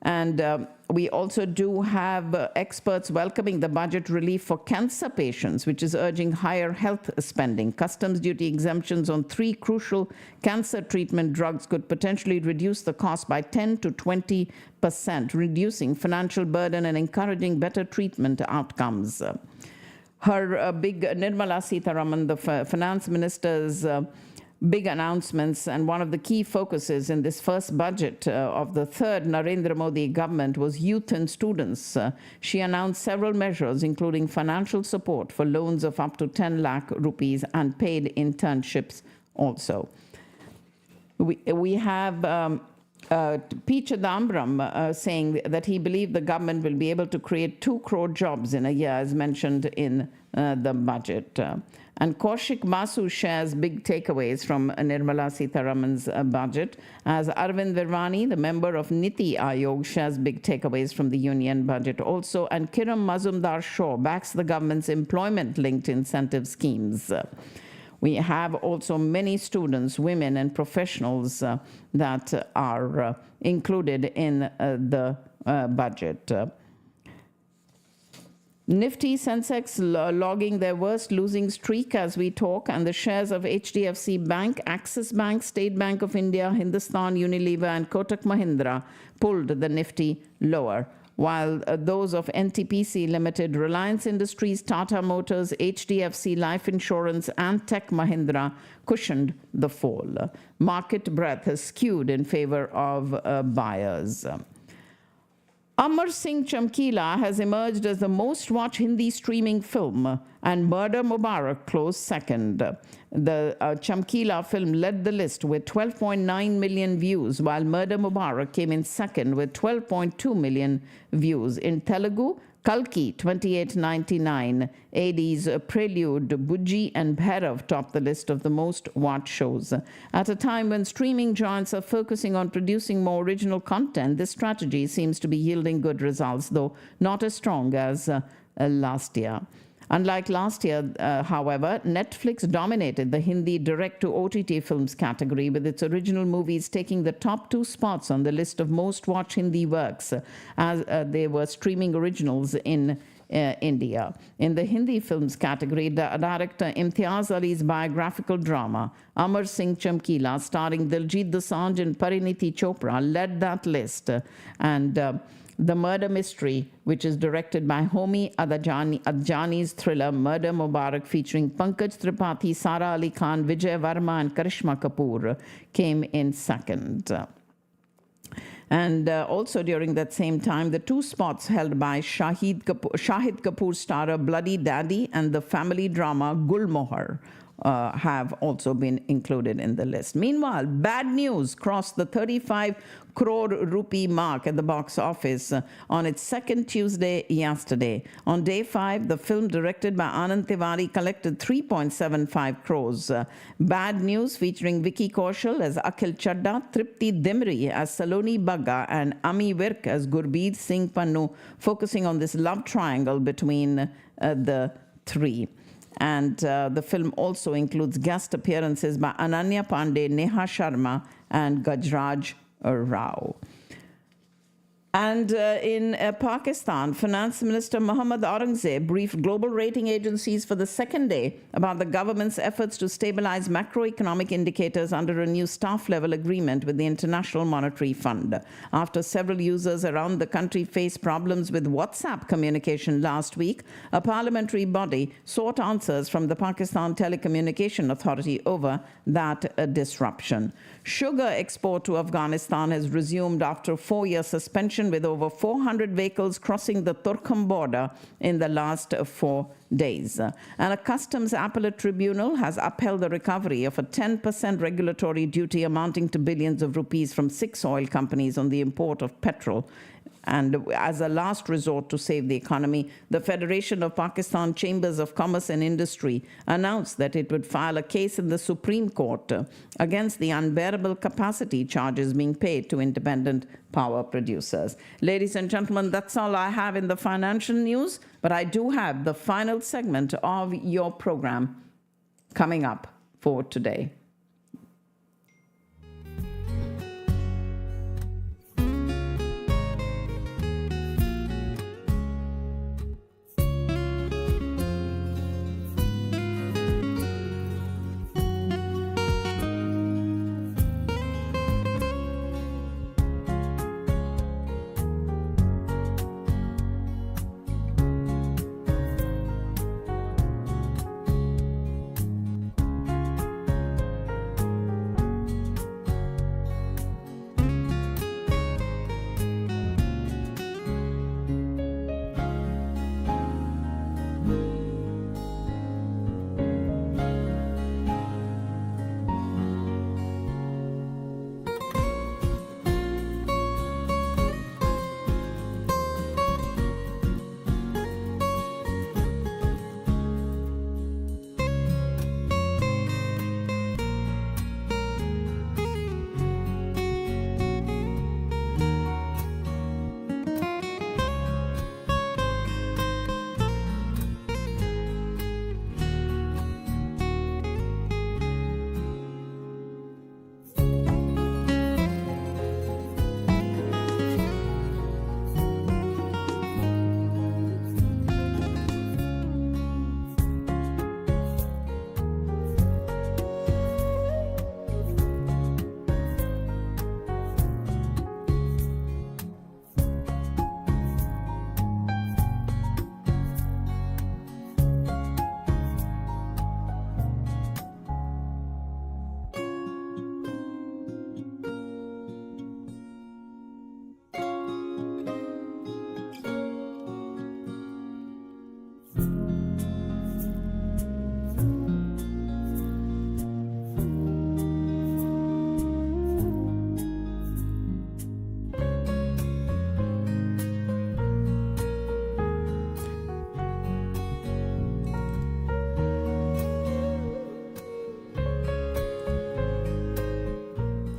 And we also do have experts welcoming the budget relief for cancer patients, which is urging higher health spending. Customs duty exemptions on 3 crucial cancer treatment drugs could potentially reduce the cost by 10 to 20%, reducing financial burden and encouraging better treatment outcomes. Her big Nirmala Sitharaman, the finance minister's big announcements, and one of the key focuses in this first budget of the third Narendra Modi government was youth and students. She announced several measures, including financial support for loans of up to 10 lakh rupees and paid internships also. We have P. Chidambaram saying that he believed the government will be able to create 2 crore jobs in a year, as mentioned in the budget. And Kaushik Basu shares big takeaways from Nirmala Sitharaman's budget, as Arvind Virwani, the member of Niti Aayog, shares big takeaways from the union budget also, and Kiran Mazumdar-Shaw backs the government's employment-linked incentive schemes. We have also many students, women, and professionals that are included in the budget. Nifty, Sensex logging their worst losing streak as we talk, and the shares of HDFC Bank, Axis Bank, State Bank of India, Hindustan Unilever, and Kotak Mahindra pulled the Nifty lower, while those of NTPC Limited, Reliance Industries, Tata Motors, HDFC Life Insurance, and Tech Mahindra cushioned the fall. Market breadth has skewed in favor of buyers. Amar Singh Chamkila has emerged as the most watched Hindi streaming film, and Murder Mubarak closed second. The Chamkila film led the list with 12.9 million views, while Murder Mubarak came in second with 12.2 million views. In Telugu, Kalki 2899, AD's Prelude, Bujji, and Bhairav topped the list of the most watched shows. At a time when streaming giants are focusing on producing more original content, this strategy seems to be yielding good results, though not as strong as last year. Unlike last year, however, Netflix dominated the Hindi direct-to-OTT films category, with its original movies taking the top 2 spots on the list of most-watched Hindi works, as they were streaming originals in India. In the Hindi films category, the director Imtiaz Ali's biographical drama, Amar Singh Chamkila, starring Diljit Dosanjh and Pariniti Chopra, led that list. And The Murder Mystery, which is directed by Homi Adjani's thriller Murder Mubarak, featuring Pankaj Tripathi, Sara Ali Khan, Vijay Varma, and Karishma Kapoor, came in second. And also during that same time, the 2 spots held by Shahid Kapoor starrer Bloody Daddy and the family drama Gulmohar have also been included in the list. Meanwhile, Bad News crossed the 35 crore rupee mark at the box office on its second Tuesday yesterday. On day 5, the film, directed by Anand Tiwari, collected 3.75 crores. Bad News, featuring Vicky Kaushal as Akhil Chadda, Tripti Dimri as Saloni Bagga, and Ami Virk as Gurbeer Singh Pannu, focusing on this love triangle between the three. And the film also includes guest appearances by Ananya Pandey, Neha Sharma, and Gajraj Rao. And in Pakistan, Finance Minister Mohammad Aurangzeb briefed global rating agencies for the second day about the government's efforts to stabilize macroeconomic indicators under a new staff-level agreement with the International Monetary Fund. After several users around the country faced problems with WhatsApp communication last week, a parliamentary body sought answers from the Pakistan Telecommunication Authority over that disruption. Sugar export to Afghanistan has resumed after a 4-year suspension, with over 400 vehicles crossing the Turkham border in the last 4 days. And a customs appellate tribunal has upheld the recovery of a 10% regulatory duty amounting to billions of rupees from 6 oil companies on the import of petrol. And as a last resort to save the economy, the Federation of Pakistan Chambers of Commerce and Industry announced that it would file a case in the Supreme Court against the unbearable capacity charges being paid to independent power producers. Ladies and gentlemen, that's all I have in the financial news, but I do have the final segment of your program coming up for today.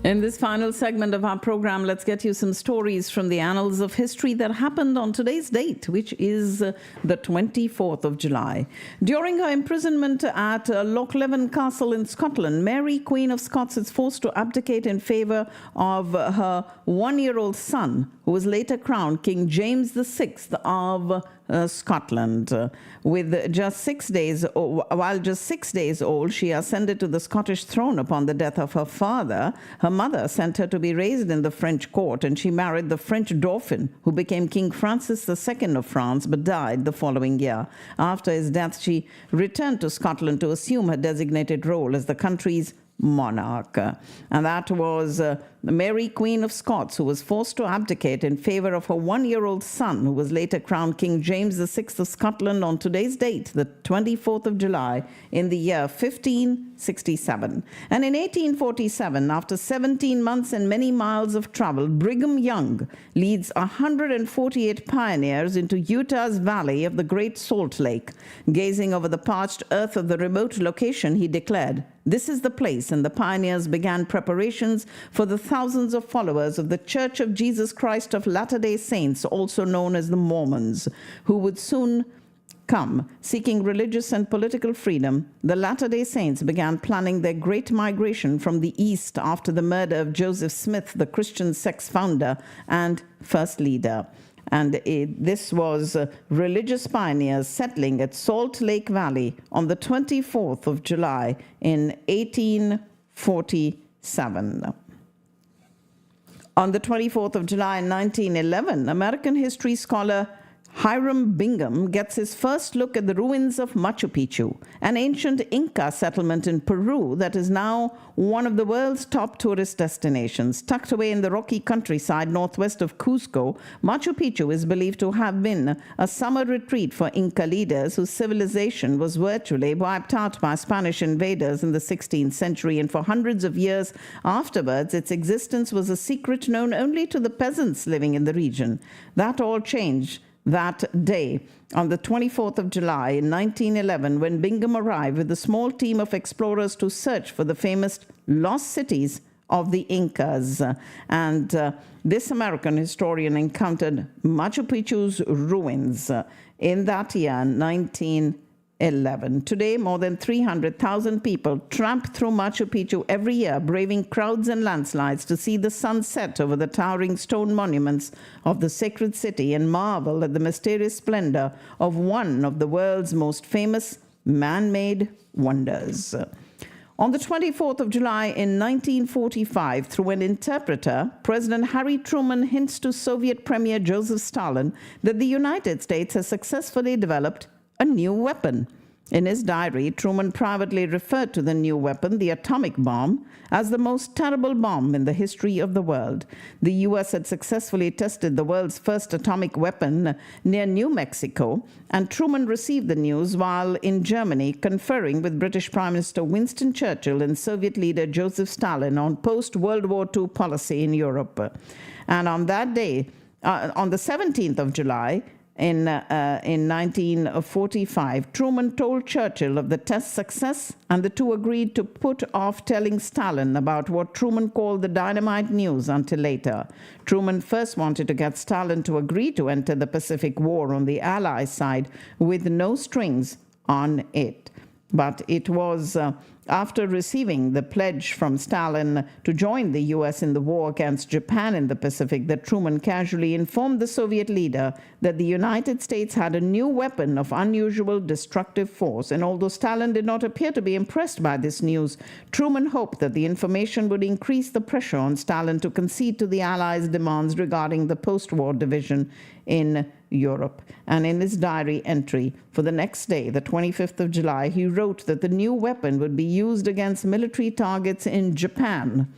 In this final segment of our program, let's get you some stories from the annals of history that happened on today's date, which is the 24th of July. During her imprisonment at Lochleven Castle in Scotland, Mary, Queen of Scots, is forced to abdicate in favor of her one-year-old son, who was later crowned King James VI of Scotland. While just 6 days old, she ascended to the Scottish throne upon the death of her father. Her mother sent her to be raised in the French court, and she married the French Dauphin, who became King Francis II of France, but died the following year. After his death, she returned to Scotland to assume her designated role as the country's monarch. And that was Mary, Queen of Scots, who was forced to abdicate in favor of her one-year-old son, who was later crowned King James VI of Scotland on today's date, the 24th of July, in the year 1567. And in 1847, after 17 months and many miles of travel, Brigham Young leads 148 pioneers into Utah's valley of the Great Salt Lake. Gazing over the parched earth of the remote location, he declared, "This is the place," and the pioneers began preparations for the thousands of followers of the Church of Jesus Christ of Latter-day Saints, also known as the Mormons, who would soon come. Seeking religious and political freedom, the Latter-day Saints began planning their great migration from the East after the murder of Joseph Smith, the Christian sect's founder and first leader. And this was religious pioneers settling at Salt Lake Valley on the 24th of July in 1847. On the 24th of July in 1911, American history scholar Hiram Bingham gets his first look at the ruins of Machu Picchu, an ancient Inca settlement in Peru that is now one of the world's top tourist destinations. Tucked away in the rocky countryside northwest of Cusco, Machu Picchu is believed to have been a summer retreat for Inca leaders whose civilization was virtually wiped out by Spanish invaders in the 16th century, and for hundreds of years afterwards, its existence was a secret known only to the peasants living in the region. That all changed that day, on the 24th of July in 1911, when Bingham arrived with a small team of explorers to search for the famous lost cities of the Incas. And this American historian encountered Machu Picchu's ruins in that year, 1911. Today, more than 300,000 people tramp through Machu Picchu every year, braving crowds and landslides to see the sun set over the towering stone monuments of the sacred city and marvel at the mysterious splendor of one of the world's most famous man-made wonders. On the 24th of July in 1945, through an interpreter, President Harry Truman hints to Soviet Premier Joseph Stalin that the United States has successfully developed a new weapon. In his diary, Truman privately referred to the new weapon, the atomic bomb, as the most terrible bomb in the history of the world. The U.S. had successfully tested the world's first atomic weapon near New Mexico, and Truman received the news while in Germany conferring with British Prime Minister Winston Churchill and Soviet leader Joseph Stalin on post-World War II policy in Europe. And on that day, on the 17th of July, in 1945, Truman told Churchill of the test's success, and the two agreed to put off telling Stalin about what Truman called the dynamite news until later. Truman first wanted to get Stalin to agree to enter the Pacific War on the Allies' side with no strings on it. But it was after receiving the pledge from Stalin to join the U.S. in the war against Japan in the Pacific that Truman casually informed the Soviet leader that the United States had a new weapon of unusual destructive force. And although Stalin did not appear to be impressed by this news, Truman hoped that the information would increase the pressure on Stalin to concede to the Allies' demands regarding the post-war division in Europe. And in his diary entry for the next day, the 25th of July, he wrote that the new weapon would be used against military targets in Japan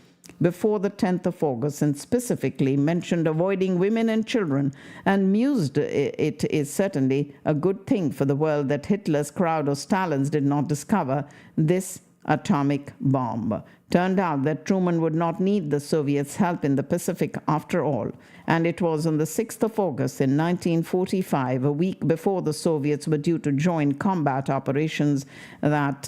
before the 10th of August, and specifically mentioned avoiding women and children, and mused it is certainly a good thing for the world that Hitler's crowd or Stalin's did not discover this atomic bomb. Turned out that Truman would not need the Soviets' help in the Pacific after all, and it was on the 6th of August in 1945, a week before the Soviets were due to join combat operations, that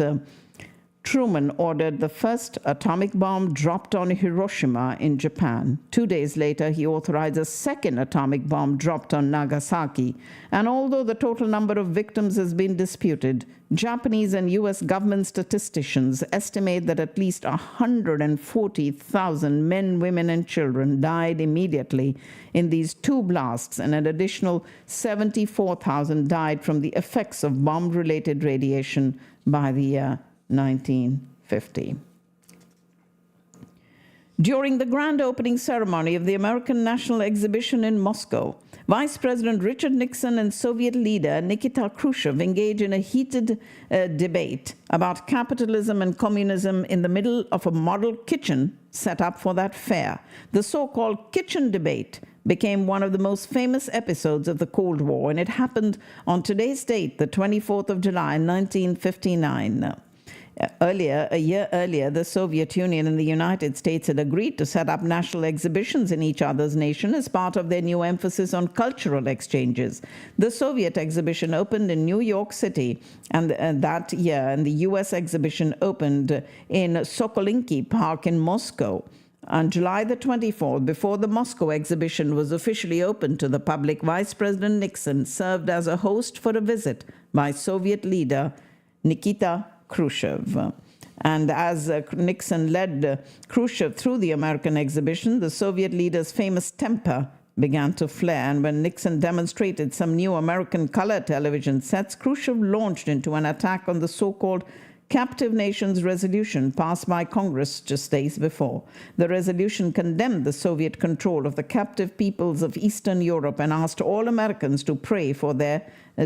Truman ordered the first atomic bomb dropped on Hiroshima in Japan. 2 days later, he authorized a second atomic bomb dropped on Nagasaki. And although the total number of victims has been disputed, Japanese and U.S. government statisticians estimate that at least 140,000 men, women, and children died immediately in these two blasts, and an additional 74,000 died from the effects of bomb-related radiation by the year 1950. During the grand opening ceremony of the American National Exhibition in Moscow, Vice President Richard Nixon and Soviet leader Nikita Khrushchev engaged in a heated debate about capitalism and communism in the middle of a model kitchen set up for that fair. The so-called kitchen debate became one of the most famous episodes of the Cold War, and it happened on today's date, the 24th of July, 1959. A year earlier, the Soviet Union and the United States had agreed to set up national exhibitions in each other's nation as part of their new emphasis on cultural exchanges. The Soviet exhibition opened in New York City that year, and the U.S. exhibition opened in Sokolinki Park in Moscow. On July the 24th, before the Moscow exhibition was officially opened to the public, Vice President Nixon served as a host for a visit by Soviet leader Nikita Khrushchev. And as Nixon led Khrushchev through the American exhibition, the Soviet leader's famous temper began to flare. And when Nixon demonstrated some new American color television sets, Khrushchev launched into an attack on the so-called Captive Nations Resolution passed by Congress just days before. The resolution condemned the Soviet control of the captive peoples of Eastern Europe and asked all Americans to pray for their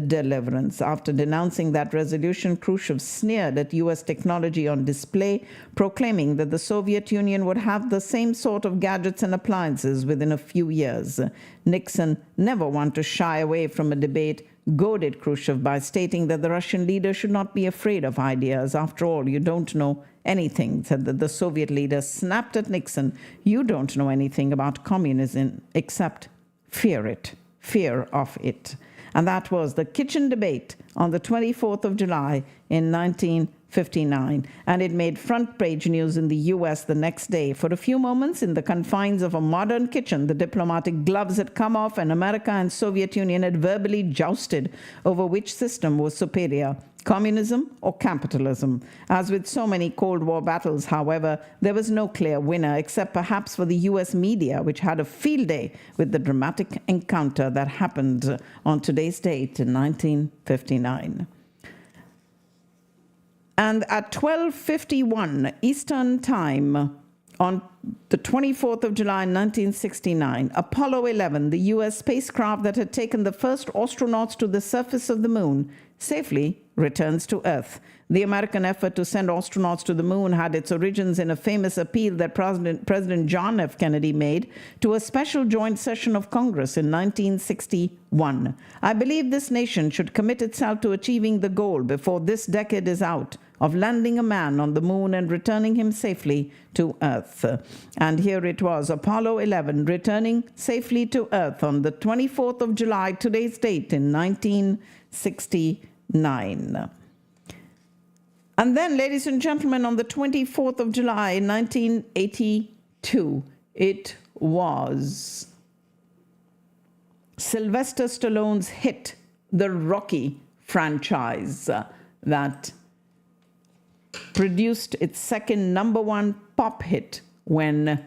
deliverance. After denouncing that resolution, Khrushchev sneered at U.S. technology on display, proclaiming that the Soviet Union would have the same sort of gadgets and appliances within a few years. Nixon, never one to shy away from a debate, goaded Khrushchev by stating that the Russian leader should not be afraid of ideas. After all, you don't know anything, said the Soviet leader, snapped at Nixon. You don't know anything about communism except fear of it. And that was the kitchen debate on the 24th of July in 1959. And it made front page news in the U.S. the next day. For a few moments, in the confines of a modern kitchen, the diplomatic gloves had come off, and America and Soviet Union had verbally jousted over which system was superior, communism or capitalism. As with so many Cold War battles, however, there was no clear winner, except perhaps for the U.S. media, which had a field day with the dramatic encounter that happened on today's date in 1959. And at 12:51 Eastern Time, on the 24th of July, 1969, Apollo 11, the U.S. spacecraft that had taken the first astronauts to the surface of the moon, safely returns to Earth. The American effort to send astronauts to the moon had its origins in a famous appeal that President John F. Kennedy made to a special joint session of Congress in 1961. I believe this nation should commit itself to achieving the goal before this decade is out of landing a man on the moon and returning him safely to Earth. And here it was, Apollo 11 returning safely to Earth on the 24th of July, today's date, in 1969. And then, ladies and gentlemen, on the 24th of July, 1982, it was Sylvester Stallone's hit, the Rocky franchise, that produced its second #1 pop hit when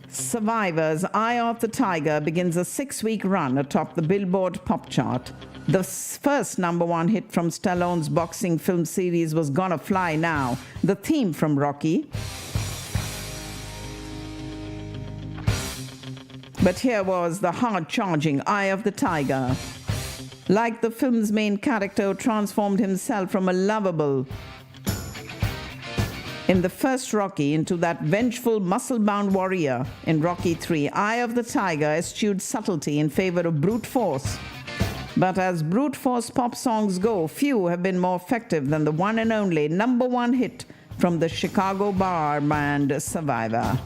Survivor's Eye of the Tiger begins a 6-week run atop the Billboard pop chart. The first #1 hit from Stallone's boxing film series was Gonna Fly Now, the theme from Rocky. But here was the hard-charging Eye of the Tiger. Like the film's main character, who transformed himself from a lovable in the first Rocky into that vengeful, muscle-bound warrior in Rocky III, Eye of the Tiger eschewed subtlety in favor of brute force. But as brute force pop songs go, few have been more effective than the one and only #1 hit from the Chicago bar band Survivor.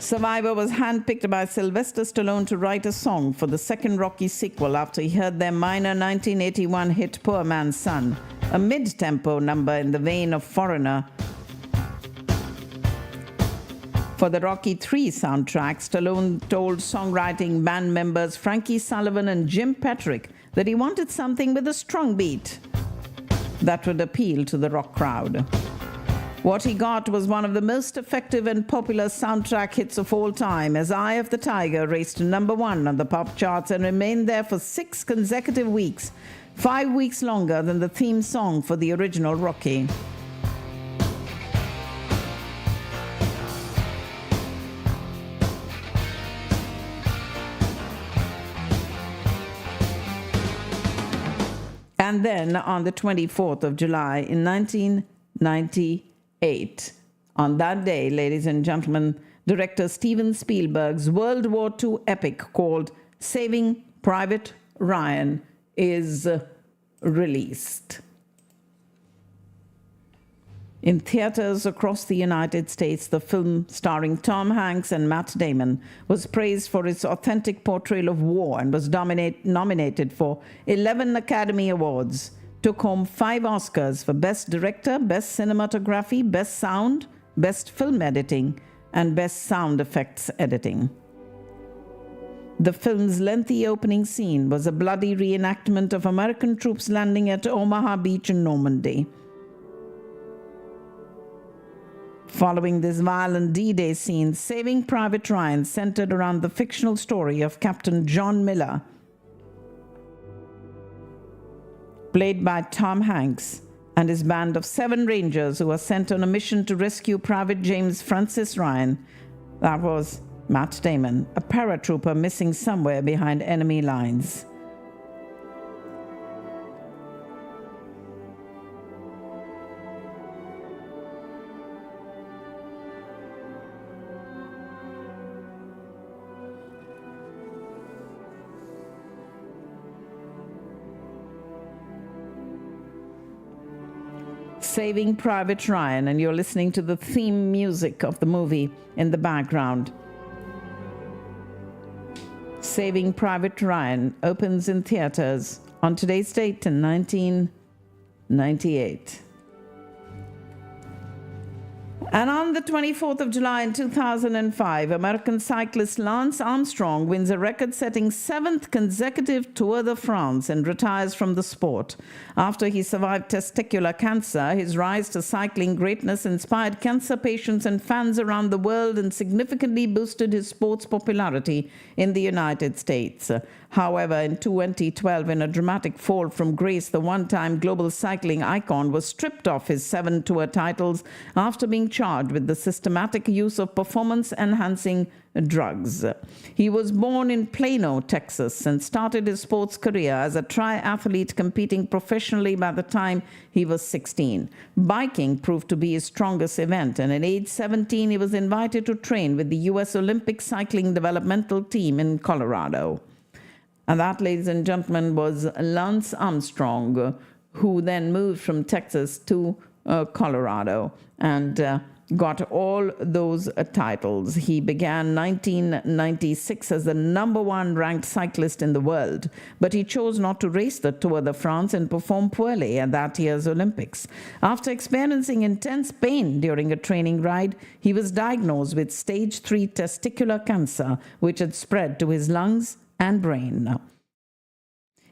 Survivor was handpicked by Sylvester Stallone to write a song for the second Rocky sequel after he heard their minor 1981 hit Poor Man's Son. a mid-tempo number in the vein of Foreigner. For the Rocky III soundtrack, Stallone told songwriting band members Frankie Sullivan and Jim Petrick that he wanted something with a strong beat that would appeal to the rock crowd. What he got was one of the most effective and popular soundtrack hits of all time, as Eye of the Tiger raced to #1 on the pop charts and remained there for 6 consecutive weeks, 5 weeks longer than the theme song for the original Rocky. And then on the 24th of July in 1998, on that day, ladies and gentlemen, director Steven Spielberg's World War II epic called Saving Private Ryan is released. In theaters across the United States, the film starring Tom Hanks and Matt Damon was praised for its authentic portrayal of war and was nominated for 11 Academy Awards, took home 5 Oscars for Best Director, Best Cinematography, Best Sound, Best Film Editing, and Best Sound Effects Editing. The film's lengthy opening scene was a bloody reenactment of American troops landing at Omaha Beach in Normandy. Following this violent D-Day scene, Saving Private Ryan centered around the fictional story of Captain John Miller, played by Tom Hanks, and his band of 7 Rangers who were sent on a mission to rescue Private James Francis Ryan. That was Matt Damon, a paratrooper missing somewhere behind enemy lines. Saving Private Ryan, and you're listening to the theme music of the movie in the background. Saving Private Ryan opens in theaters on today's date in 1998. And on the 24th of July in 2005, American cyclist Lance Armstrong wins a record-setting 7th consecutive Tour de France and retires from the sport. After he survived testicular cancer, his rise to cycling greatness inspired cancer patients and fans around the world and significantly boosted his sport's popularity in the United States. However, in 2012, in a dramatic fall from grace, the one-time global cycling icon was stripped of his 7 Tour titles after being charged with the systematic use of performance-enhancing drugs. He was born in Plano, Texas, and started his sports career as a triathlete competing professionally by the time he was 16. Biking proved to be his strongest event, and at age 17, he was invited to train with the U.S. Olympic Cycling Developmental Team in Colorado. And that, ladies and gentlemen, was Lance Armstrong, who then moved from Texas to Colorado and got all those titles. He began 1996 as the #1 ranked cyclist in the world, but he chose not to race the Tour de France and performed poorly at that year's Olympics. After experiencing intense pain during a training ride, he was diagnosed with stage 3 testicular cancer, which had spread to his lungs and brain.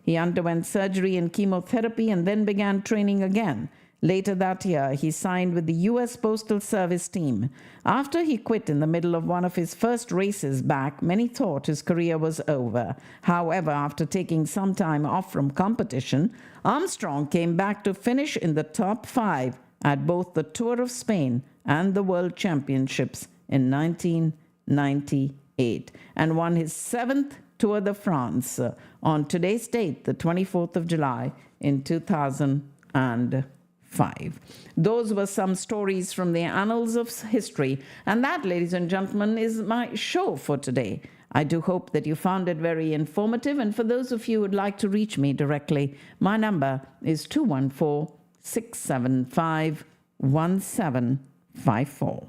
He underwent surgery and chemotherapy and then began training again. Later that year, he signed with the U.S. Postal Service team. After he quit in the middle of one of his first races back, many thought his career was over. However, after taking some time off from competition, Armstrong came back to finish in the top 5 at both the Tour of Spain and the World Championships in 1998 and won his 7th Tour de France on today's date, the 24th of July in 2005. Those were some stories from the annals of history. And that, ladies and gentlemen, is my show for today. I do hope that you found it very informative. And for those of you who would like to reach me directly, my number is 214-675-1754.